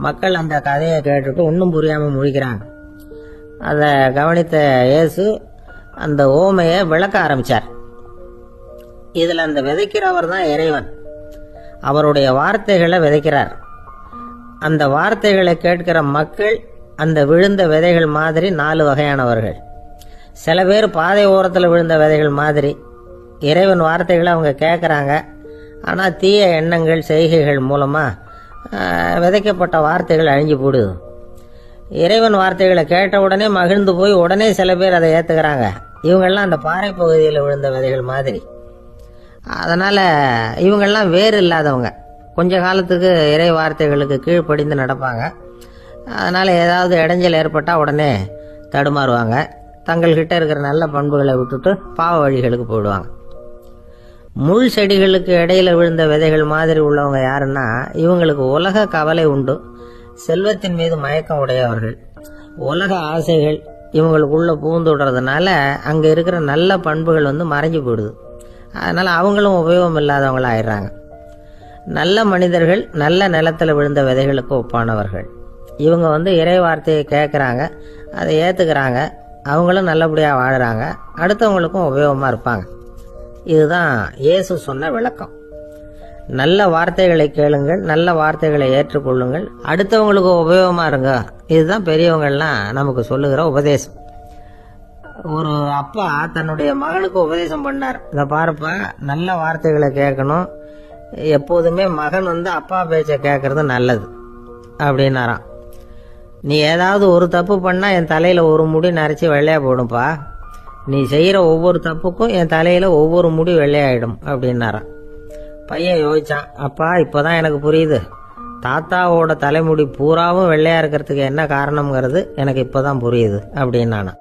மக்கள் அந்த கதையை கேட்டுட்டு ஒன்னும் புரியாம முழிக்கிறாங்க. அதை கவனித்த இயேசு அந்த ஓமையை விளக்க ஆரம்பிச்சார். இதுல அந்த விதைக்கிறவர் தான் இறைவன். அவருடைய வார்த்தைகளை விதைக்கிறார். அந்த வார்த்தைகளை கேட்கிற மக்கள் அந்த விழுந்த விதைகள் மாதிரி 4 வகையானவர்கள். சில பேர் பாதை ஓரத்தில் விழுந்த விதைகள் மாதிரி. இறைவன் வார்த்தைகளை அவங்க கேட்குறாங்க, ஆனால் தீய எண்ணங்கள் செய்கைகள் மூலமா விதைக்கப்பட்ட வார்த்தைகள் அழிஞ்சு போடுது. இறைவன் வார்த்தைகளை கேட்ட உடனே மகிழ்ந்து போய் உடனே சில பேர் அதை ஏத்துக்கிறாங்க. இவங்கெல்லாம் அந்த பாறை பகுதியில் விழுந்த விதைகள் மாதிரி. அதனால இவங்கெல்லாம் வேறு இல்லாதவங்க, கொஞ்ச காலத்துக்கு இறை வார்த்தைகளுக்கு கீழ்ப்படிந்து நடப்பாங்க. அதனால ஏதாவது இடைஞ்சல் ஏற்பட்டா உடனே தடுமாறுவாங்க, தங்கள்கிட்ட இருக்கிற நல்ல பண்புகளை விட்டுட்டு பாவ வழிகளுக்கு போயிடுவாங்க. முள் செடிகளுக்கு இடையில விழுந்த விதைகள் மாதிரி உள்ளவங்க யாருன்னா, இவங்களுக்கு உலக கவலை உண்டு, செல்வத்தின் மீது மயக்கம் உடையவர்கள். உலக ஆசைகள் இவங்களுக்குள்ள பூந்துடுறதுனால அங்க இருக்கிற நல்ல பண்புகள் மறைஞ்சு போயிடுது. அதனால அவங்களும் உபயோகம் இல்லாதவங்களா ஆயிடுறாங்க. நல்ல மனிதர்கள் நல்ல நிலத்துல விழுந்த விதைகளுக்கு ஒப்பானவர்கள். இவங்க இறை வார்த்தையை கேட்கறாங்க, அதை ஏத்துக்கிறாங்க, அவங்களும் நல்லபடியா வாழுறாங்க, அடுத்தவங்களுக்கும் உபயோகமா இருப்பாங்க. இதுதான் இயேசு சொன்ன விளக்கம். நல்ல வார்த்தைகளை கேளுங்கள், நல்ல வார்த்தைகளை ஏற்றுக்கொள்ளுங்கள், அடுத்தவங்களுக்கு உபயோகமா இருங்க. இதுதான் பெரியவங்கள்லாம் நமக்கு சொல்லுகிற உபதேசம். ஒரு அப்பா தன்னுடைய மகனுக்கு உபதேசம் பண்ணார். இத பாருப்பா, நல்ல வார்த்தைகளை கேட்கணும், எப்போதுமே மகன் அப்பா பேச்ச கேட்கறது நல்லது அப்படின்னாராம். நீ ஏதாவது ஒரு தப்பு பண்ணா என் தலையில ஒரு முடி நரைச்சி வெள்ளையா போடும்பா, நீ செய்யற ஒவ்வொரு தப்புக்கும் என் தலையில ஒவ்வொரு முடி வெள்ளையாயிடும் அப்படின்னாராம். பையன் யோசிச்சான், அப்பா இப்பதான் எனக்கு புரியுது, தாத்தாவோட தலைமுடி பூராவும் வெள்ளையா இருக்கிறதுக்கு என்ன காரணம்ங்கிறது எனக்கு இப்பதான் புரியுது அப்படின்னானா.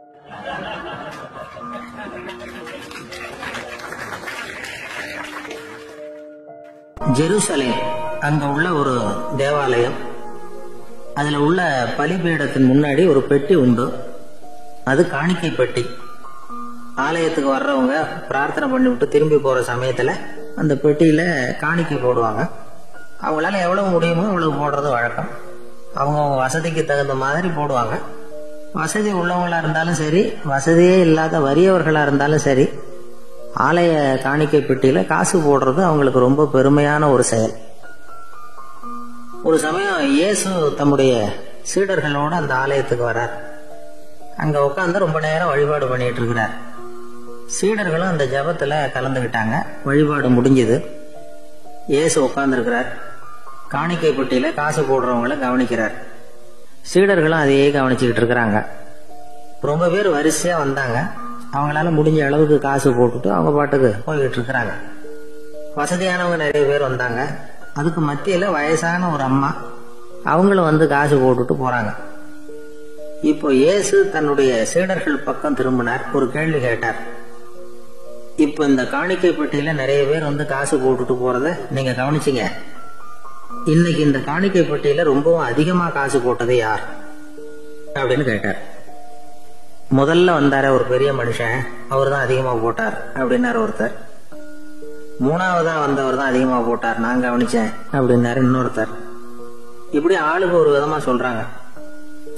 ஜெருசலேம், அங்க உள்ள ஒரு தேவாலயம், அதுல உள்ள பலிபீடத்தின் முன்னாடி ஒரு பெட்டி உண்டு. அது காணிக்கை பெட்டி. ஆலயத்துக்கு வர்றவங்க பிரார்த்தனை பண்ணிவிட்டு திரும்பி போற சமயத்துல அந்த பெட்டியில காணிக்கை போடுவாங்க. அவங்களால எவ்வளவு முடியுமோ அவ்வளவு போடுறது வழக்கம். அவங்க வசதிக்கு தகுந்த மாதிரி போடுவாங்க. வசதி உள்ளவங்களா இருந்தாலும் சரி, வசதியே இல்லாத வறியவர்களா இருந்தாலும் சரி, ஆலய காணிக்கை பெட்டியில காசு போடுறது அவங்களுக்கு ரொம்ப பெருமையான ஒரு செயல். ஒரு சமயம் இயேசு தம்முடைய சீடர்களோட அந்த ஆலயத்துக்கு வர்றார். அங்க உட்காந்து ரொம்ப நேரம் வழிபாடு பண்ணிட்டு இருக்கிறார். சீடர்களும் அந்த ஜபத்துல கலந்துகிட்டாங்க. வழிபாடு முடிஞ்சது. இயேசு உட்கார்ந்து இருக்கிறார். காணிக்கை பெட்டியில காசு போடுறவங்களை கவனிக்கிறார். சீடர்களும் அதையே கவனிச்சுக்கிட்டு இருக்கிறாங்க. ரொம்ப பேர் வரிசையா வந்தாங்க. அவங்களால முடிஞ்ச அளவுக்கு காசு போட்டுட்டு அவங்க பாட்டுக்கு போய்கிட்டு இருக்கிறாங்க. வசதியானவங்க நிறைய பேர் வந்தாங்க. அதுக்கு மத்தியில வயசான ஒரு அம்மா, அவங்களும் காசு போட்டுட்டு போறாங்க. இப்போ இயேசு தன்னுடைய சீடர்கள் பக்கம் திரும்பினார். ஒரு கேள்வி கேட்டார். இப்போ இந்த காணிக்கை பெட்டியில நிறைய பேர் வந்து காசு போட்டுட்டு போறத நீங்க கவனிச்சீங்க. இன்னைக்கு இந்த காணிக்கை பெட்டியில ரொம்பவும் அதிகமா காசு போட்டது யார் அப்படின்னு கேட்டார். முதல்ல வந்தார ஒரு பெரிய மனுஷன், அவர் தான் அதிகமா போட்டார் அப்படின்னாரு ஒருத்தர். மூணாவதா வந்தவர் தான் அதிகமா போட்டார், நான் கவனிச்சேன் அப்படின்னாரு இன்னொருத்தர். இப்படி ஆளுக்கு ஒரு விதமா சொல்றாங்க.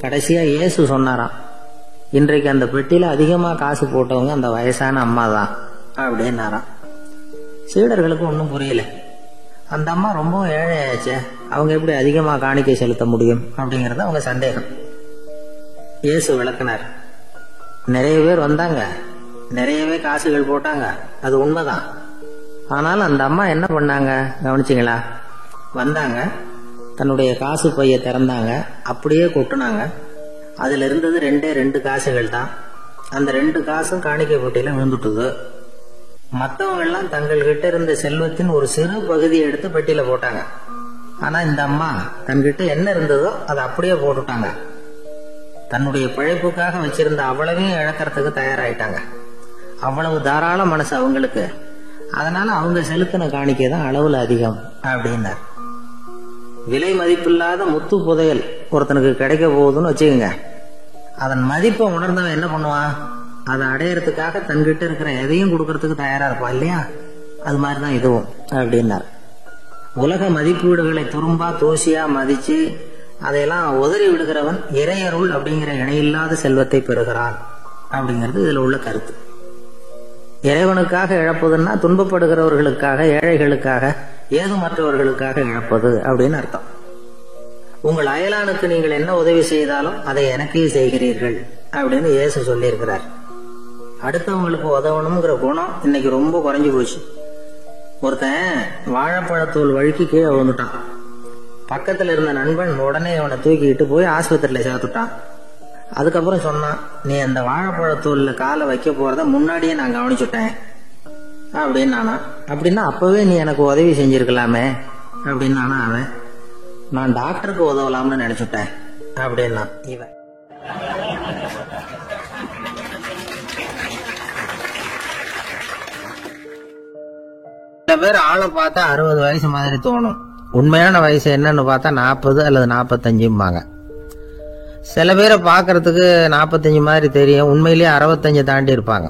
கடைசியா இயேசு சொன்னாராம், இன்றைக்கு அந்த பெட்டியில அதிகமா காசு போட்டவங்க அந்த வயசான அம்மா தான் அப்படின்னாராம். சீடர்களுக்கு ஒன்றும் புரியல. அந்த அம்மா ரொம்பவும் ஏழையாச்சே, அவங்க எப்படி அதிகமா காணிக்கை செலுத்த முடியும் அப்படிங்கறது அவங்க சந்தேகம். இயேசு விளக்குனார். நிறைய பேர் வந்தாங்க, நிறையவே காசுகள் போட்டாங்க, அது உண்மைதான். ஆனால் அந்த அம்மா என்ன பண்ணாங்க கவனிச்சிங்களா? வந்தாங்க, தன்னுடைய காசு பைய திறந்தாங்க, அப்படியே கொட்டுனாங்க. அதுல இருந்தது 2 காசுகள் தான். அந்த 2 காசும் காணிக்கை பெட்டியில விழுந்துட்டுது. மற்றவங்க எல்லாம் தங்கள்கிட்ட இருந்த செல்வத்தின் ஒரு சிறு பகுதியை எடுத்து பெட்டியில போட்டாங்க. ஆனா இந்த அம்மா தன்கிட்ட என்ன இருந்ததோ அதை அப்படியே போட்டுட்டாங்க. தன்னுடைய பிழைப்புக்காக வச்சிருந்த அவ்வளவையும் இழக்கிறதுக்கு தயாராயிட்டாங்க. அவ்வளவு தாராள மனசு அவங்களுக்கு. அதனால அவங்க செலுத்தின காணிக்கை தான் அளவுல அதிகம் அப்படின்னார். விலை மதிப்பில்லாத முத்து புதையல் ஒருத்தனுக்கு கிடைக்க போகுதுன்னு வச்சுக்கோங்க. அதன் மதிப்பை உணர்ந்தவன் என்ன பண்ணுவான்? அதை அடையறதுக்காக தன்கிட்ட இருக்கிற எதையும் கொடுக்கறதுக்கு தயாரா இருப்பான் இல்லையா? அது மாதிரிதான் இதுவும் அப்படின்னார். உலக மதிப்பீடுகளை துரும்பா தோசியா மதிச்சு அதையெல்லாம் உதறி விடுகிறவன் இறையருள் அப்படிங்கிற இணையில்லாத செல்வத்தை பெறுகிறான் அப்படிங்கிறது இதுல உள்ள கருத்து. இறைவனுக்காக இழப்பதுன்னா துன்பப்படுகிறவர்களுக்காக, ஏழைகளுக்காக, ஏதுமற்றவர்களுக்காக இழப்பது அப்படின்னு அர்த்தம். உங்கள் அயலானுக்கு நீங்கள் என்ன உதவி செய்தாலும் அதை எனக்கே செய்கிறீர்கள் அப்படின்னு இயேசு சொல்லியிருக்கிறார். அடுத்தவங்களுக்கு உதவணுங்கிற குணம் இன்னைக்கு ரொம்ப குறைஞ்சு போச்சு. ஒருத்தன் வாழைப்பழத்தோல் வழுக்கி கீழே விழுந்துட்டான். பக்கத்துல இருந்த நண்பன் உடனே அவனை தூக்கிட்டு போய் ஆஸ்பத்திரியில சேர்த்துட்டான். அதுக்கப்புறம் சொன்னான், நீ அந்த வாழைப்பழத்தோல்ல காலை வைக்க போறத முன்னாடியே நான் கவனிச்சுட்டேன் அப்படின்னு நானா. அப்படின்னா அப்பவே நீ எனக்கு உதவி செஞ்சிருக்கலாமே அப்படின்னு நானா அவன். நான் டாக்டருக்கு உதவலாம்னு நினைச்சுட்டேன் அப்படின்னா இவன். சில பேர் ஆளை பார்த்தா 60 வயசு மாதிரி தோணும். உண்மையான வயசு என்னன்னு பார்த்தா 40 அல்லது 45 சில பேரை பார்க்கறதுக்கு 45 மாதிரி தெரியும், உண்மையிலேயே 65 தாண்டி இருப்பாங்க.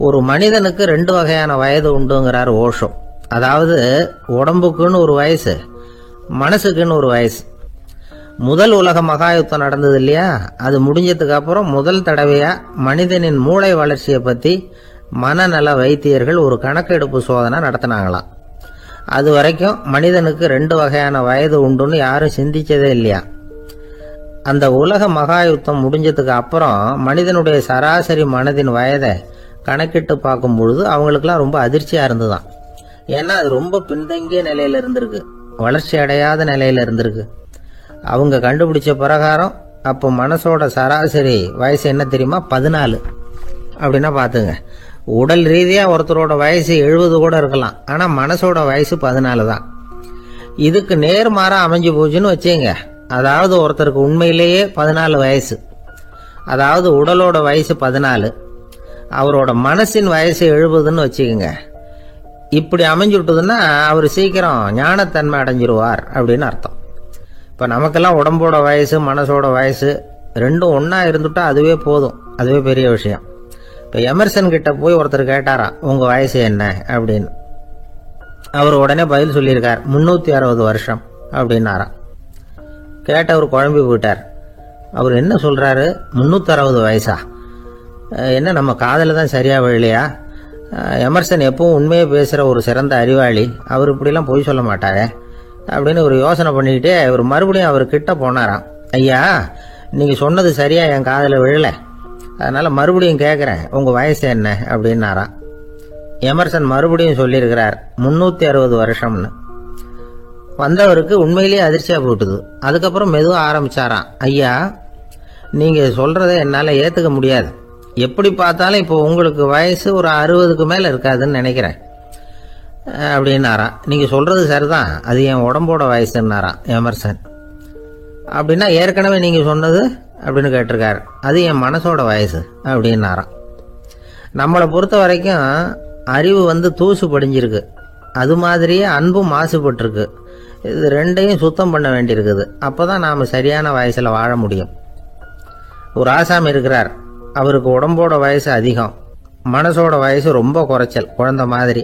ஒரு மனிதனுக்கு 2 வகையான வயது உண்டுங்கிறார் ஓஷோ. அதாவது உடம்புக்குன்னு ஒரு வயசு, மனசுக்குன்னு ஒரு வயசு. முதல் உலக மகாயுத்தம் நடந்தது இல்லையா, அது முடிஞ்சதுக்கு அப்புறம் முதல் தடவையா மனிதனின் மூளை வளர்ச்சியை பத்தி மனநல வைத்தியர்கள் ஒரு கணக்கெடுப்பு சோதனை நடத்தினாங்களாம். அது வரைக்கும் மனிதனுக்கு 2 வகையான வயது உண்டுன்னு யாரும் சிந்திச்சதே இல்லையா. அந்த உலக மகாயுத்தம் முடிஞ்சதுக்கு அப்புறம் மனிதனுடைய சராசரி மனதின் வயதை கணக்கிட்டு பார்க்கும் பொழுது அவங்களுக்குலாம் ரொம்ப அதிர்ச்சியா இருந்துதான். ஏன்னா அது ரொம்ப பின்தங்கிய நிலையில இருந்திருக்கு, வளர்ச்சி அடையாத நிலையில இருந்திருக்கு. அவங்க கண்டுபிடிச்ச பிரகாரம் அப்போ மனசோட சராசரி வயசு என்ன தெரியுமா? 14. அப்படின்னா பாத்துங்க, உடல் ரீதியா ஒருத்தரோட வயசு 70 கூட இருக்கலாம், ஆனா மனசோட வயசு 14 தான். இதுக்கு நேர்மாறா அமைஞ்சு போச்சுன்னு வச்சுங்க. அதாவது ஒருத்தருக்கு உண்மையிலேயே 14 வயசு, அதாவது உடலோட வயசு 14, அவரோட மனசின் வயசு 70ன்னு வச்சுக்கோங்க. இப்படி அமைஞ்சுட்டுதுன்னா அவர் சீக்கிரம் ஞானத்தன்மை அடைஞ்சிருவார் அப்படின்னு அர்த்தம். இப்ப நமக்கெல்லாம் உடம்போட வயசு மனசோட வயசு 2 ஒன்னா இருந்துட்டா அதுவே போதும், அதுவே பெரிய விஷயம். இப்ப எமர்சன் கிட்ட போய் ஒருத்தர் கேட்டாராம், உங்க வயசு என்ன அப்படின்னு. அவர் உடனே பதில் சொல்லியிருக்கார், 360 வருஷம் அப்படின்னாராம். கேட்டவர் குழம்பி போயிட்டார். அவர் என்ன சொல்றாரு, 360 வயசா? என்ன நம்ம காதல தான் சரியா விழலையா? எமர்சன் எப்பவும் உண்மையை பேசுற ஒரு சிறந்த அறிவாளி, அவர் இப்படிலாம் பொய் சொல்ல மாட்டாரே அப்படின்னு ஒரு யோசனை பண்ணிக்கிட்டே இவர் மறுபடியும் அவர் கிட்ட போனாராம். ஐயா, நீங்க சொன்னது சரியா என் காதல விழல, அதனால மறுபடியும் கேட்கிறேன், உங்க வயசு என்ன அப்படின்னாராம். எமர்சன் மறுபடியும் சொல்லியிருக்கிறார், 360 வருஷம்னு. வந்தவருக்கு உண்மையிலேயே அதிர்ச்சியா போட்டுது. அதுக்கப்புறம் மெதுவா ஆரம்பிச்சாராம், ஐயா நீங்க சொல்றதை என்னால ஏத்துக்க முடியாது. எப்படி பார்த்தாலும் இப்போ உங்களுக்கு வயசு ஒரு 60க்கு மேல இருக்காதுன்னு நினைக்கிறேன் அப்படின்னாராம். நீங்க சொல்றது சரிதான், அது என் உடம்போட வயசுன்னாராம் எமர்சன். அப்படின்னா ஏற்கனவே நீங்க சொன்னது அப்படின்னு கேட்டிருக்காரு. அது என் மனசோட வயசு அப்படின்னாராம். நம்மளை பொறுத்த வரைக்கும் அறிவு தூசு படிஞ்சிருக்கு, அது மாதிரியே அன்பும் மாசுபட்டிருக்கு. இது ரெண்டையும் சுத்தம் பண்ண வேண்டியிருக்குது. அப்போதான் நாம் சரியான வயசில் வாழ முடியும். ஒரு ஆசாமி இருக்கிறார். அவருக்கு உடம்போட வயசு அதிகம், மனசோட வயசு ரொம்ப குறைச்சல், குழந்தை மாதிரி.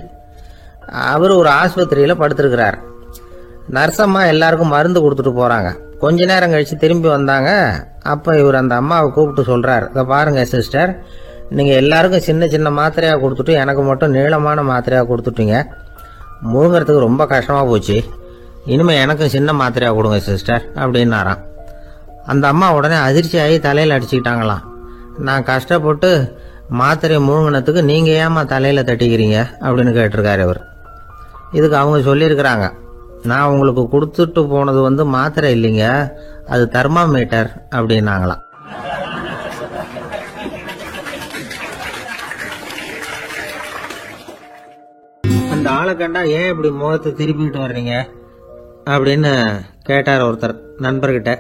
அவர் ஒரு ஆஸ்பத்திரியில் படுத்திருக்கிறார். நர்சம்மா எல்லாருக்கும் மருந்து கொடுத்துட்டு போகிறாங்க. கொஞ்ச நேரம் கழித்து திரும்பி வந்தாங்க. அப்போ இவர் அந்த அம்மாவை கூப்பிட்டு சொல்கிறார், இதை பாருங்க சிஸ்டர், நீங்கள் எல்லாருக்கும் சின்ன சின்ன மாத்திரையாக கொடுத்துட்டு எனக்கு மட்டும் நீளமான மாத்திரையாக கொடுத்துட்டீங்க. முழுங்கிறதுக்கு ரொம்ப கஷ்டமாக போச்சு. இனிமேல் எனக்கும் சின்ன மாத்திரையாக கொடுங்க சிஸ்டர் அப்படின்னாராம். அந்த அம்மா உடனே அதிர்ச்சியாகி தலையில் அடிச்சுக்கிட்டாங்களாம். நான் கஷ்டப்பட்டு மாத்திரையை முழுங்கினத்துக்கு நீங்கள் ஏமா தலையில் தட்டிக்கிறீங்க அப்படின்னு கேட்டிருக்காரு இவர். இதுக்கு அவங்க சொல்லியிருக்கிறாங்க, நான் உங்களுக்கு கொடுத்துட்டு போனது மாத்திரை இல்லைங்க, அது தெர்மாமீட்டர் அப்படின்னாங்களாம். அந்த ஆளை கண்டா ஏன் இப்படி முகத்தை திருப்பிக்கிட்டு வர்றீங்க அப்படின்னு கேட்டார் ஒருத்தர் நண்பர்கிட்ட.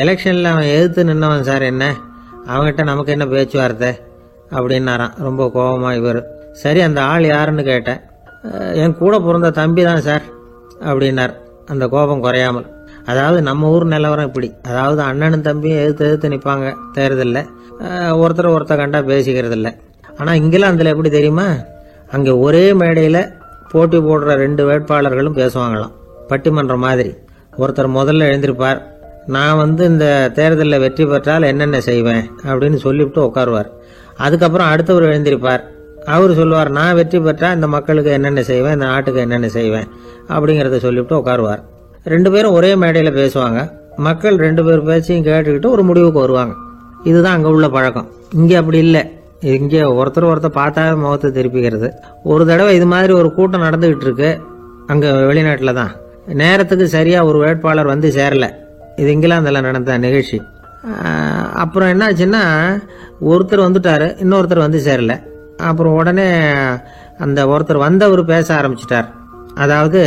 எலெக்ஷனில் அவன் எதிர்த்து நின்னவன் சார், என்ன அவங்ககிட்ட நமக்கு என்ன பேச்சுவார்த்தை அப்படின்னாராம் ரொம்ப கோபமா இவர். சரி, அந்த ஆள் யாருன்னு கேட்டேன். என் கூட பிறந்த தம்பி தான் சார் அப்படின்னார் அந்த கோபம் குறையாமல். அதாவது நம்ம ஊர் நிலவரம் இப்படி, அதாவது அண்ணனும் தம்பியும் எதிர்த்து நிற்பாங்க தேர்தலில், ஒருத்தர் கண்டா பேசிக்கிறது இல்லை. ஆனால் இங்கிலாந்தில் எப்படி தெரியுமா, அங்கே ஒரே மேடையில் போட்டி போடுற 2 வேட்பாளர்களும் பேசுவாங்களாம், பட்டிமன்றம் மாதிரி. ஒருத்தர் முதல்ல எழுந்திருப்பார், நான் இந்த தேர்தலில் வெற்றி பெற்றால் என்னென்ன செய்வேன் அப்படின்னு சொல்லிவிட்டு உட்காருவார். அதுக்கப்புறம் அடுத்தவர் எழுந்திருப்பார், அவர் சொல்லுவார், நான் வெற்றி பெற்றா இந்த மக்களுக்கு என்னென்ன செய்வேன், இந்த நாட்டுக்கு என்னென்ன செய்வேன் அப்படிங்கிறத சொல்லிவிட்டு உட்காருவார். 2 பேரும் ஒரே மேடையில் பேசுவாங்க. மக்கள் 2 பேர் பேச்சையும் கேட்டுக்கிட்டு ஒரு முடிவுக்கு வருவாங்க. இதுதான் அங்கே உள்ள பழக்கம். இங்கே அப்படி இல்லை. இங்கே ஒருத்தர் பார்த்தா முகத்தை திருப்பிக்கிறது. ஒரு தடவை இது மாதிரி ஒரு கூட்டம் நடந்துகிட்டு இருக்கு அங்கே வெளிநாட்டில் தான். நேரத்துக்கு சரியாக ஒரு வேட்பாளர் சேரல. இது இங்கிலாந்தில் நடந்த நிகழ்ச்சி. அப்புறம் என்ன ஆச்சுன்னா, ஒருத்தர் வந்துட்டாரு, இன்னொருத்தர் சேரல. அப்புறம் உடனே அந்த ஒருத்தர் வந்தவர் பேச ஆரம்பிச்சிட்டார். அதாவது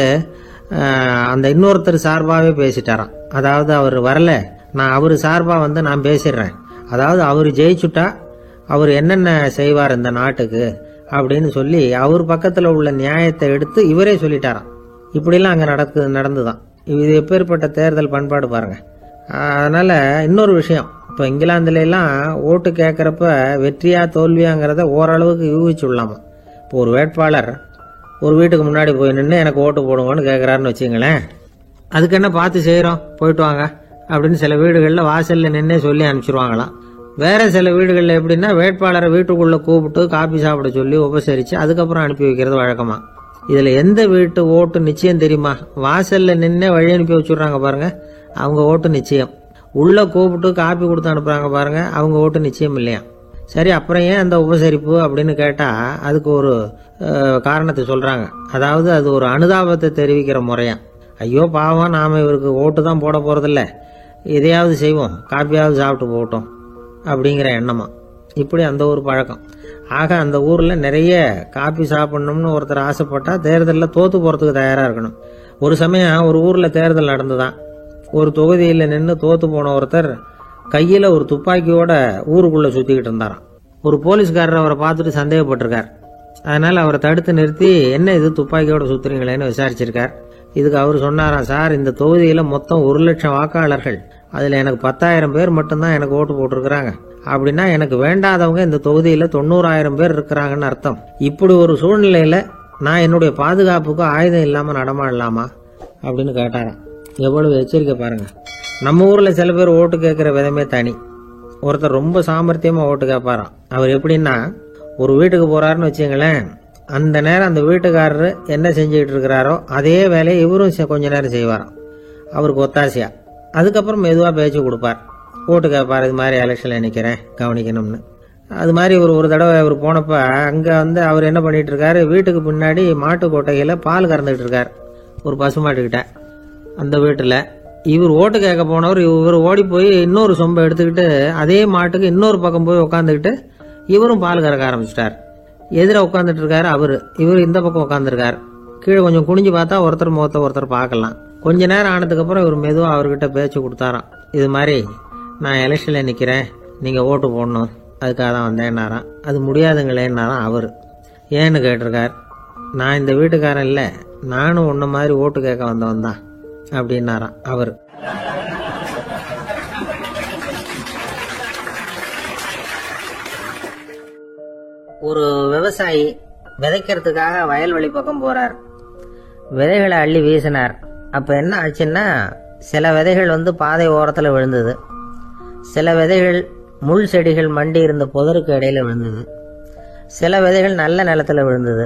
அந்த இன்னொருத்தர் சார்பாகவே பேசிட்டாராம். அதாவது அவர் வரல, நான் அவர் சார்பாக நான் பேசிடுறேன். அதாவது அவர் ஜெயிச்சுட்டா அவர் என்னென்ன செய்வார் இந்த நாட்டுக்கு அப்படின்னு சொல்லி அவர் பக்கத்தில் உள்ள நியாயத்தை எடுத்து இவரே சொல்லிட்டாராம். இப்படிலாம் அங்கே நடந்துதான். இது எப்பேற்பட்ட தேர்தல் பண்பாடு பாருங்க. அதனால இன்னொரு விஷயம், இப்போ இங்கிலாந்துல எல்லாம் ஓட்டு கேட்கறப்ப வெற்றியா தோல்வியாங்கிறத ஓரளவுக்கு யூகிச்சுடலாமா. இப்போ ஒரு வேட்பாளர் ஒரு வீட்டுக்கு முன்னாடி போய் நின்று எனக்கு ஓட்டு போடுங்கன்னு கேட்குறாருன்னு வச்சுங்களேன், அதுக்கு என்ன பார்த்து செய்கிறோம், போயிட்டு வாங்க அப்படின்னு சில வீடுகளில் வாசலில் நின்னே சொல்லி அனுப்பிச்சிருவாங்களாம். வேற சில வீடுகளில் எப்படின்னா, வேட்பாளரை வீட்டுக்குள்ளே கூப்பிட்டு காபி சாப்பிட சொல்லி உபசரித்து அதுக்கப்புறம் அனுப்பி வைக்கிறது வழக்கமா. இதில் எந்த வீட்டு ஓட்டு நிச்சயம் தெரியுமா? வாசலில் நின்னே வழி அனுப்பி வச்சுடுறாங்க பாருங்க, அவங்க ஓட்டு நிச்சயம். உள்ள கூப்பிட்டு காப்பி கொடுத்து அனுப்புறாங்க பாருங்க, அவங்க ஓட்டு நிச்சயம் இல்லையா. சரி, அப்புறம் ஏன் அந்த உபசரிப்பு அப்படின்னு கேட்டா அதுக்கு ஒரு காரணத்தை சொல்றாங்க. அதாவது அது ஒரு அனுதாபத்தை தெரிவிக்கிற முறையா. ஐயோ பாவம், நாம இவருக்கு ஓட்டு தான் போட போறதில்ல, எதையாவது செய்வோம், காப்பியாவது சாப்பிட்டு போட்டோம் அப்படிங்கிற எண்ணமா. இப்படி அந்த ஒரு பழக்கம். ஆக அந்த ஊர்ல நிறைய காப்பி சாப்பிடணும்னு ஒருத்தர் ஆசைப்பட்டா தேர்தலில் தோத்து போறதுக்கு தயாரா இருக்கணும். ஒரு சமயம் ஒரு ஊர்ல தேர்தல் நடந்துதான். ஒரு தொகுதியில நின்று தோத்து போன ஒருத்தர் கையில ஒரு துப்பாக்கியோட ஊருக்குள்ள சுத்திக்கிட்டு இருந்தாராம். ஒரு போலீஸ்காரர் அவரை பார்த்துட்டு சந்தேகப்பட்டிருக்கார். அதனால அவரை தடுத்து நிறுத்தி, என்ன இது துப்பாக்கியோட சுத்துறீங்களேன்னு விசாரிச்சிருக்கார். இதுக்கு அவர் சொன்னாராம், சார், இந்த தொகுதியில மொத்தம் 1,00,000 வாக்காளர்கள், அதுல எனக்கு 10,000 பேர் மட்டும்தான் எனக்கு ஓட்டு போட்டிருக்கிறாங்க. அப்படின்னா எனக்கு வேண்டாதவங்க இந்த தொகுதியில 90,000 பேர் இருக்கிறாங்கன்னு அர்த்தம். இப்படி ஒரு சூழ்நிலையில நான் என்னுடைய பாதுகாப்புக்கு ஆயுதம் இல்லாம நடமாடலாமா அப்படின்னு கேட்டாராம். எவ்வளவு எச்சரிக்கை பாருங்க. நம்ம ஊர்ல சில பேர் ஓட்டு கேட்கிற விதமே தனி. ஒருத்தர் ரொம்ப சாமர்த்தியமா ஓட்டு கேட்பாராம். அவர் எப்படின்னா, ஒரு வீட்டுக்கு போறாருன்னு வச்சுங்களேன், அந்த நேரம் அந்த வீட்டுக்காரரு என்ன செஞ்சுக்கிட்டு இருக்கிறாரோ அதே வேலையை இவரும் கொஞ்ச நேரம் செய்வாராம், அவருக்கு ஒத்தாசையா. அதுக்கப்புறம் மெதுவா பேச்சு கொடுப்பார், ஓட்டு கேட்பார், இது மாதிரி எலெக்ஷன்ல நிக்கிறேன் கவனிக்கணும்னு. அது மாதிரி ஒரு தடவை அவர் போனப்ப அங்க அவர் என்ன பண்ணிட்டு இருக்காரு, வீட்டுக்கு பின்னாடி மாட்டு கொட்டையில பால் கறந்துகிட்டு இருக்காரு ஒரு பசுமாட்டுக்கிட்ட. அந்த வீட்டுல இவர் ஓட்டு கேட்க போனவர் இவர் ஓடி போய் இன்னொரு சொம்பை எடுத்துக்கிட்டு அதே மாட்டுக்கு இன்னொரு பக்கம் போய் உட்காந்துக்கிட்டு இவரும் பால் கறக்க ஆரம்பிச்சிட்டார். எதிர உட்காந்துட்டு இருக்காரு அவரு, இவர் இந்த பக்கம் உட்காந்துருக்காரு. கீழே கொஞ்சம் குனிஞ்சு பார்த்தா ஒருத்தர் முகத்தை ஒருத்தர் பார்க்கலாம். கொஞ்ச நேரம் ஆனதுக்கு அப்புறம் இவர் மெதுவா அவர்கிட்ட பேச்சு கொடுத்தாராம். இது மாதிரி நான் எலெக்ஷனில் நிற்கிறேன், நீங்கள் ஓட்டு போடணும், அதுக்காக தான் வந்தேன்னாராம். அது முடியாதுங்களேன்னாராம் அவர். ஏன்னு கேட்டிருக்கார். நான் இந்த வீட்டுக்காரன் இல்லை, நானும் உன்ன மாதிரி ஓட்டு கேட்க வந்தவன் தான் அப்படின்னாராம் அவர். ஒரு விவசாயி விதைக்கிறதுக்காக வயல்வெளி பக்கம் போறார். விதைகளை அள்ளி வீசினார். அப்ப என்ன ஆச்சுன்னா, சில விதைகள் பாதை ஓரத்துல விழுந்தது, சில விதைகள் முள் செடிகள் மண்டி இருந்த புதருக்கு இடையில விழுந்தது, சில விதைகள் நல்ல நிலத்துல விழுந்தது.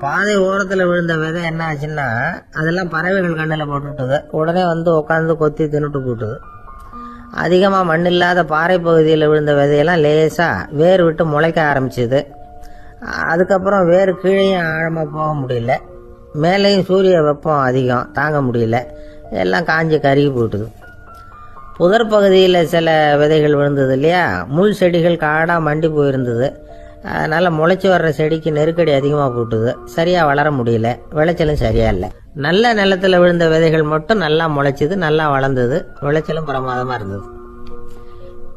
பாதை ஓரத்துல விழுந்த விதை என்ன ஆச்சுன்னா, அதெல்லாம் பறவைகள் கண்ணில் போட்டுட்டுது. உடனே உட்காந்து கொத்தி தின்னுட்டு போட்டுது. அதிகமா மண் இல்லாத பாறை பகுதியில் விழுந்த விதையெல்லாம் லேசா வேர் விட்டு முளைக்க ஆரம்பிச்சுது. அதுக்கப்புறம் வேறு கீழேயும் ஆழமா போக முடியல, மேலேயும் சூரிய வெப்பம் அதிகம் தாங்க முடியல, எல்லாம் காஞ்சி கருகி போட்டுது. புதர் பகுதியில் சில விதைகள் விழுந்தது இல்லையா, முள் செடிகள் காடா மண்டி போயிருந்தது. அதனால முளைச்சி வர்ற செடிக்கு நெருக்கடி அதிகமாக போட்டுது, சரியா வளர முடியல, விளைச்சலும் சரியா இல்லை. நல்ல நிலத்துல விழுந்த விதைகள் மட்டும் நல்லா முளைச்சிது, நல்லா வளர்ந்தது, விளைச்சலும் பிரமாதமா இருந்தது.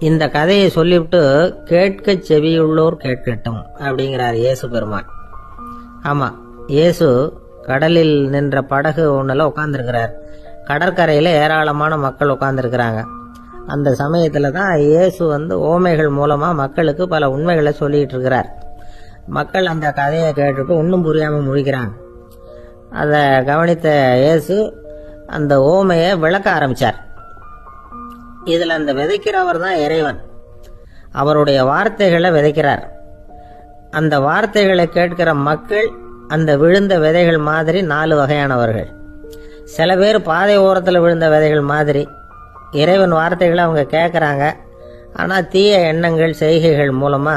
இந்த கதையை சொல்லிவிட்டு கேட்க செவியுள்ளோர் கேட்கட்டும் அப்படிங்கிறார் இயேசு பெருமான். ஆமா, இயேசு கடலில் நின்ற படகு ஒண்ணுல உட்கார்ந்துருக்கிறார். கடற்கரையில ஏராளமான மக்கள் உட்கார்ந்துருக்கிறாங்க. அந்த சமயத்துல தான் இயேசு ஓமைகள் மூலமா மக்களுக்கு பல உண்மைகளை சொல்லிட்டு இருக்கிறார். மக்கள் அந்த கதையை கேட்டுட்டு ஒன்னும் புரியாம முழிக்கிறாங்க. அதை கவனித்த இயேசு அந்த ஓமையை விளக்க ஆரம்பிச்சார். இதுல அந்த விதைக்கிறவர் தான் இறைவன். அவருடைய வார்த்தைகளை விதைக்கிறார். அந்த வார்த்தைகளை கேட்கிற மக்கள் அந்த விழுந்த விதைகள் மாதிரி 4 வகையானவர்கள். சில பேர் பாதை ஓரத்தில் விழுந்த விதைகள் மாதிரி இறைவன் வார்த்தைகளை அவங்க கேட்குறாங்க. ஆனால் தீய எண்ணங்கள் செய்கைகள் மூலமா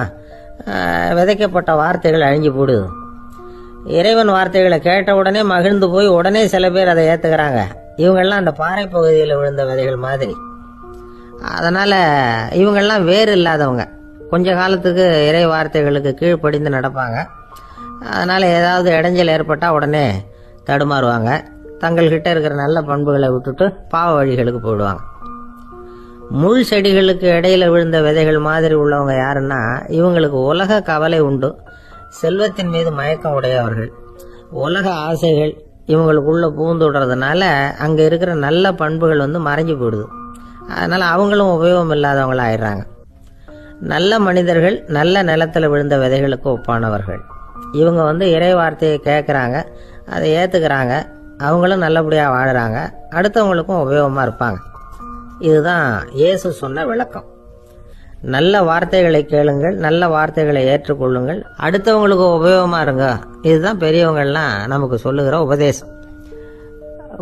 விதைக்கப்பட்ட வார்த்தைகள் அழிஞ்சு போடுது. இறைவன் வார்த்தைகளை கேட்ட உடனே மகிழ்ந்து போய் உடனே சில பேர் அதை ஏத்துக்கிறாங்க. இவங்கெல்லாம் அந்த பாறை பகுதியில் விழுந்த விதைகள் மாதிரி. அதனால இவங்கெல்லாம் வேறு இல்லாதவங்க, கொஞ்ச காலத்துக்கு இறை வார்த்தைகளுக்கு கீழ்ப்படிந்து நடப்பாங்க. அதனால ஏதாவது இடைஞ்சல் ஏற்பட்டா உடனே தடுமாறுவாங்க. தங்கள்கிட்ட இருக்கிற நல்ல பண்புகளை விட்டுட்டு பாவ வழிகளுக்கு போயிடுவாங்க. முள் செடிகளுக்கு இடையில விழுந்த விதைகள் மாதிரி உள்ளவங்க யாருன்னா, இவங்களுக்கு உலக கவலை உண்டு, செல்வத்தின் மீது மயக்கம் உடையவர்கள். உலக ஆசைகள் இவங்களுக்குள்ள பூந்துடுறதுனால அங்க இருக்கிற நல்ல பண்புகள் மறைஞ்சு போயிடுது. அதனால அவங்களும் உபயோகம் இல்லாதவங்களா ஆயிடுறாங்க. நல்ல மனிதர்கள் நல்ல நிலத்துல விழுந்த விதைகளுக்கு ஒப்பானவர்கள். இவங்க இறை வார்த்தையை கேட்கறாங்க, அதை ஏத்துக்கிறாங்க, அவங்களும் நல்லபடியா வாழுறாங்க, அடுத்தவங்களுக்கும் உபயோகமா இருப்பாங்க. இதுதான் இயேசு சொன்ன விளக்கம். நல்ல வார்த்தைகளை கேளுங்கள், நல்ல வார்த்தைகளை ஏற்றுக்கொள்ளுங்கள், அடுத்தவங்களுக்கு உபயோகமா இருங்க. இதுதான் பெரியவங்கள்லாம் நமக்கு சொல்லுகிற உபதேசம்.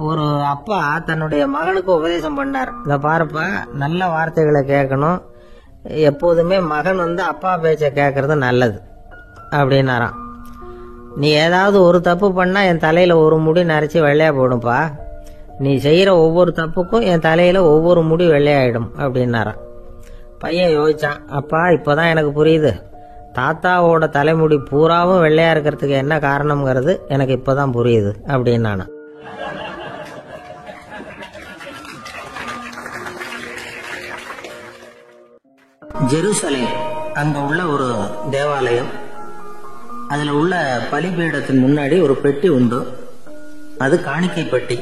ஒரு அப்பா தன்னுடைய மகனுக்கு உபதேசம் பண்ணார். இந்த பாருப்பா, நல்ல வார்த்தைகளை கேட்கணும், எப்போதுமே மகன் அப்பா பேச்ச கேட்கறது நல்லது அப்படின்னாராம். நீ ஏதாவது ஒரு தப்பு பண்ணா என் தலையில ஒரு முடி நரைச்சி வெள்ளையா போடும்பா, நீ செய்யற ஒவ்வொரு தப்புக்கும் என் தலையில ஒவ்வொரு முடி வெள்ளையாயிடும் அப்படின்னாராம். பையன் யோசிச்சான், அப்பா இப்பதான் எனக்கு புரியுது, தாத்தாவோட தலைமுடி பூராவும் வெள்ளையா இருக்கிறதுக்கு என்ன காரணம்ங்கிறது எனக்கு இப்பதான் புரியுது அப்படின்னானா. ஜெருசலேம் அங்க உள்ள ஒரு தேவாலயம். அதுல உள்ள பலிபீடத்தின் முன்னாடி ஒரு பெட்டி உண்டு. அது காணிக்கை பெட்டி.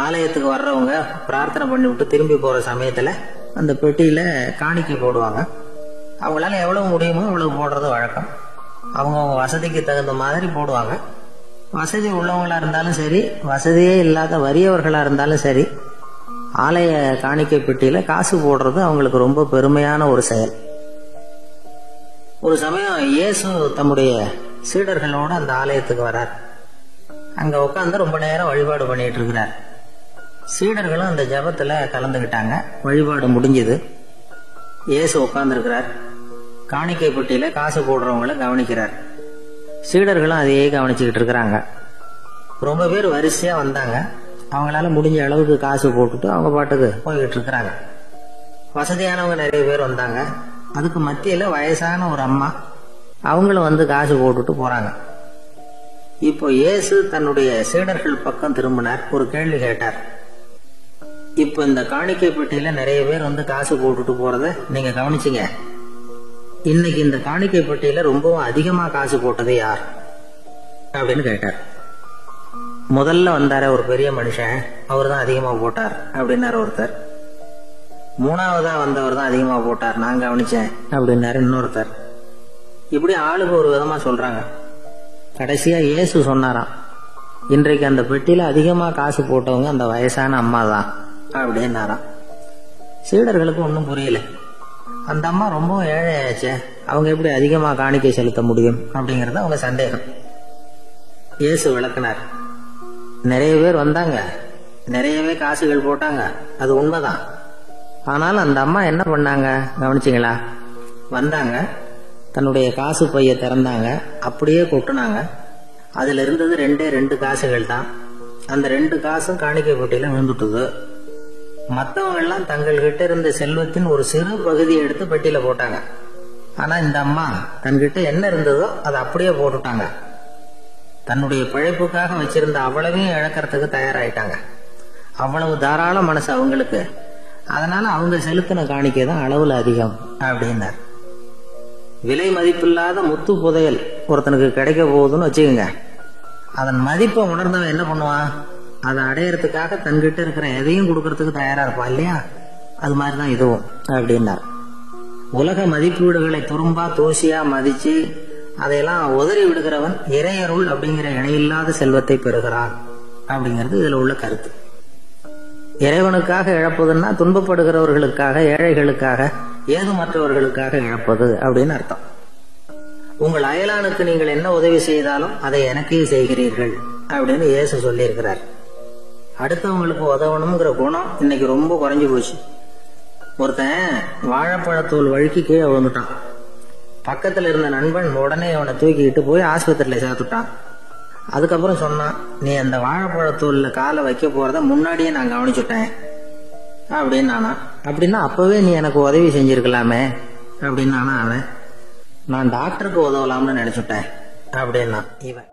ஆலயத்துக்கு வர்றவங்க பிரார்த்தனை பண்ணி விட்டு திரும்பி போற சமயத்துல அந்த பெட்டியில காணிக்கை போடுவாங்க. அவங்களால எவ்வளவு முடியுமோ அவ்வளவு போடுறது வழக்கம். அவங்க வசதிக்கு தகுந்த மாதிரி போடுவாங்க. வசதி உள்ளவங்களா இருந்தாலும் சரி, வசதியே இல்லாத வறியவர்களா இருந்தாலும் சரி, ஆலய காணிக்கை பெட்டியில காசு போடுறது அவங்களுக்கு ரொம்ப பெருமையான ஒரு செயல். ஒரு சமயம் இயேசு தம்முடைய சீடர்களோட அந்த ஆலயத்துக்கு வர்றார். அங்க உட்காந்து ரொம்ப நேரம் வழிபாடு பண்ணிட்டு இருக்கிறார். சீடர்களும் அந்த ஜபத்துல கலந்துகிட்டாங்க. வழிபாடு முடிஞ்சது. இயேசு உட்கார்ந்து இருக்கிறார். காணிக்கை பெட்டியில காசு போடுறவங்களை கவனிக்கிறார். சீடர்களும் அதையே கவனிச்சுக்கிட்டு இருக்கிறாங்க. ரொம்ப பேர் வரிசையா வந்தாங்க. அவங்களால முடிஞ்ச அளவுக்கு காசு போட்டுட்டு அவங்க பாட்டுக்கு போய்கிட்டு இருக்கிறாங்க. வசதியானவங்க நிறைய பேர் வந்தாங்க. அதுக்கு மத்தியில வயசான ஒரு அம்மா, அவங்களும் காசு போட்டுட்டு போறாங்க. இப்போ இயேசு தன்னுடைய சீடர்கள் பக்கம் திரும்பினார். ஒரு கேள்வி கேட்டார். இப்ப இந்த காணிக்கை பெட்டியில நிறைய பேர் வந்து காசு போட்டுட்டு போறத நீங்க கவனிச்சீங்க. இன்னைக்கு இந்த காணிக்கை பெட்டியில ரொம்பவும் அதிகமா காசு போட்டது யார் அப்படின்னு கேட்டார். முதல்ல வந்தார ஒரு பெரிய மனுஷன், அவர் தான் அதிகமா போட்டார் அப்படின்னாரு ஒருத்தர். மூணாவதா வந்தவர் தான் அதிகமா போட்டார், நான் கவனிச்சேன் அப்படின்னாரு இன்னொருத்தர். இப்படி ஆளுக்கு ஒரு விதமா சொல்றாங்க. கடைசியா இயேசு சொன்னாராம், இன்றைக்கு அந்த பெட்டியில அதிகமா காசு போட்டவங்க அந்த வயசான அம்மா தான் அப்படின்னாராம். சீடர்களுக்கு ஒன்றும் புரியல. அந்த அம்மா ரொம்ப ஏழையாச்சே, அவங்க எப்படி அதிகமா காணிக்கை செலுத்த முடியும் அப்படிங்கறது அவங்க சந்தேகம். இயேசு விளக்குனார். நிறைய பேர் வந்தாங்க, நிறையவே காசுகள் போட்டாங்க, அது உண்மைதான். ஆனால் அந்த அம்மா என்ன பண்ணாங்க கவனிச்சிங்களா? வந்தாங்க, தன்னுடைய காசு பைய திறந்தாங்க, அப்படியே கொட்டுனாங்க. அதுல இருந்தது 2 காசுகள் தான். அந்த 2 காசும் காணிக்கை பெட்டியில விழுந்துட்டுது. மற்றவங்க எல்லாம் தங்கள்கிட்ட இருந்த செல்வத்தின் ஒரு சிறு பகுதியை எடுத்து பெட்டியில போட்டாங்க. ஆனா இந்த அம்மா தன்கிட்ட என்ன இருந்ததோ அதை அப்படியே போட்டுட்டாங்க. தன்னுடைய பிழைப்புக்காக வச்சிருந்த அவ்வளவையும் இழக்கிறதுக்கு தயாராயிட்டாங்க. அவ்வளவு தாராள மனசு அவங்களுக்கு. அதனால அவங்க செலுத்தின காணிக்கை தான் அளவுல அதிகம் அப்படின்னார். விலை மதிப்பில்லாத முத்து புதையல் ஒருத்தனுக்கு கிடைக்க போகுதுன்னு வச்சுக்கோங்க. அதன் மதிப்பை உணர்ந்தவன் என்ன பண்ணுவான்? அதை அடையறதுக்காக தன்கிட்ட இருக்கிற எதையும் கொடுக்கறதுக்கு தயாரா இருப்பான் இல்லையா? அது மாதிரிதான் இதுவும் அப்படின்னார். உலக மதிப்பீடுகளை துரும்பா தூசியா மதிச்சு அதையெல்லாம் உதறி விடுகிறவன் இறையருள் அப்படிங்கிற இணையில்லாத செல்வத்தை பெறுகிறான் அப்படிங்கிறது இதுல உள்ள கருத்து. இறைவனுக்காக இழப்பதுன்னா துன்பப்படுகிறவர்களுக்காக, ஏழைகளுக்காக, ஏதுமற்றவர்களுக்காக இழப்பது அப்படின்னு அர்த்தம். உங்கள் அயலானுக்கு நீங்கள் என்ன உதவி செய்தாலும் அதை எனக்கே செய்கிறீர்கள் அப்படின்னு இயேசு சொல்லியிருக்கிறார். அடுத்தவங்களுக்கு உதவணுங்கிற குணம் இன்னைக்கு ரொம்ப குறைஞ்சு போச்சு. ஒருத்தன் வாழைப்பழத்தோல் வழுக்கி கீழே விழுந்துட்டான். பக்கத்துல இருந்த நண்பன் உடனே அவனை தூக்கிக்கிட்டு போய் ஆஸ்பத்திரியில சேர்த்துட்டான். அதுக்கப்புறம் சொன்னான், நீ அந்த வாழைப்பழத்தோல்ல காலை வைக்க போறத முன்னாடியே நான் கவனிச்சுட்டேன் அப்படின்னு. அப்படின்னா அப்பவே நீ எனக்கு உதவி செஞ்சிருக்கலாமே அப்படின்னு அவன். நான் டாக்டருக்கு உதவலாம்னு நினைச்சுட்டேன் அப்படின்னா இவன்.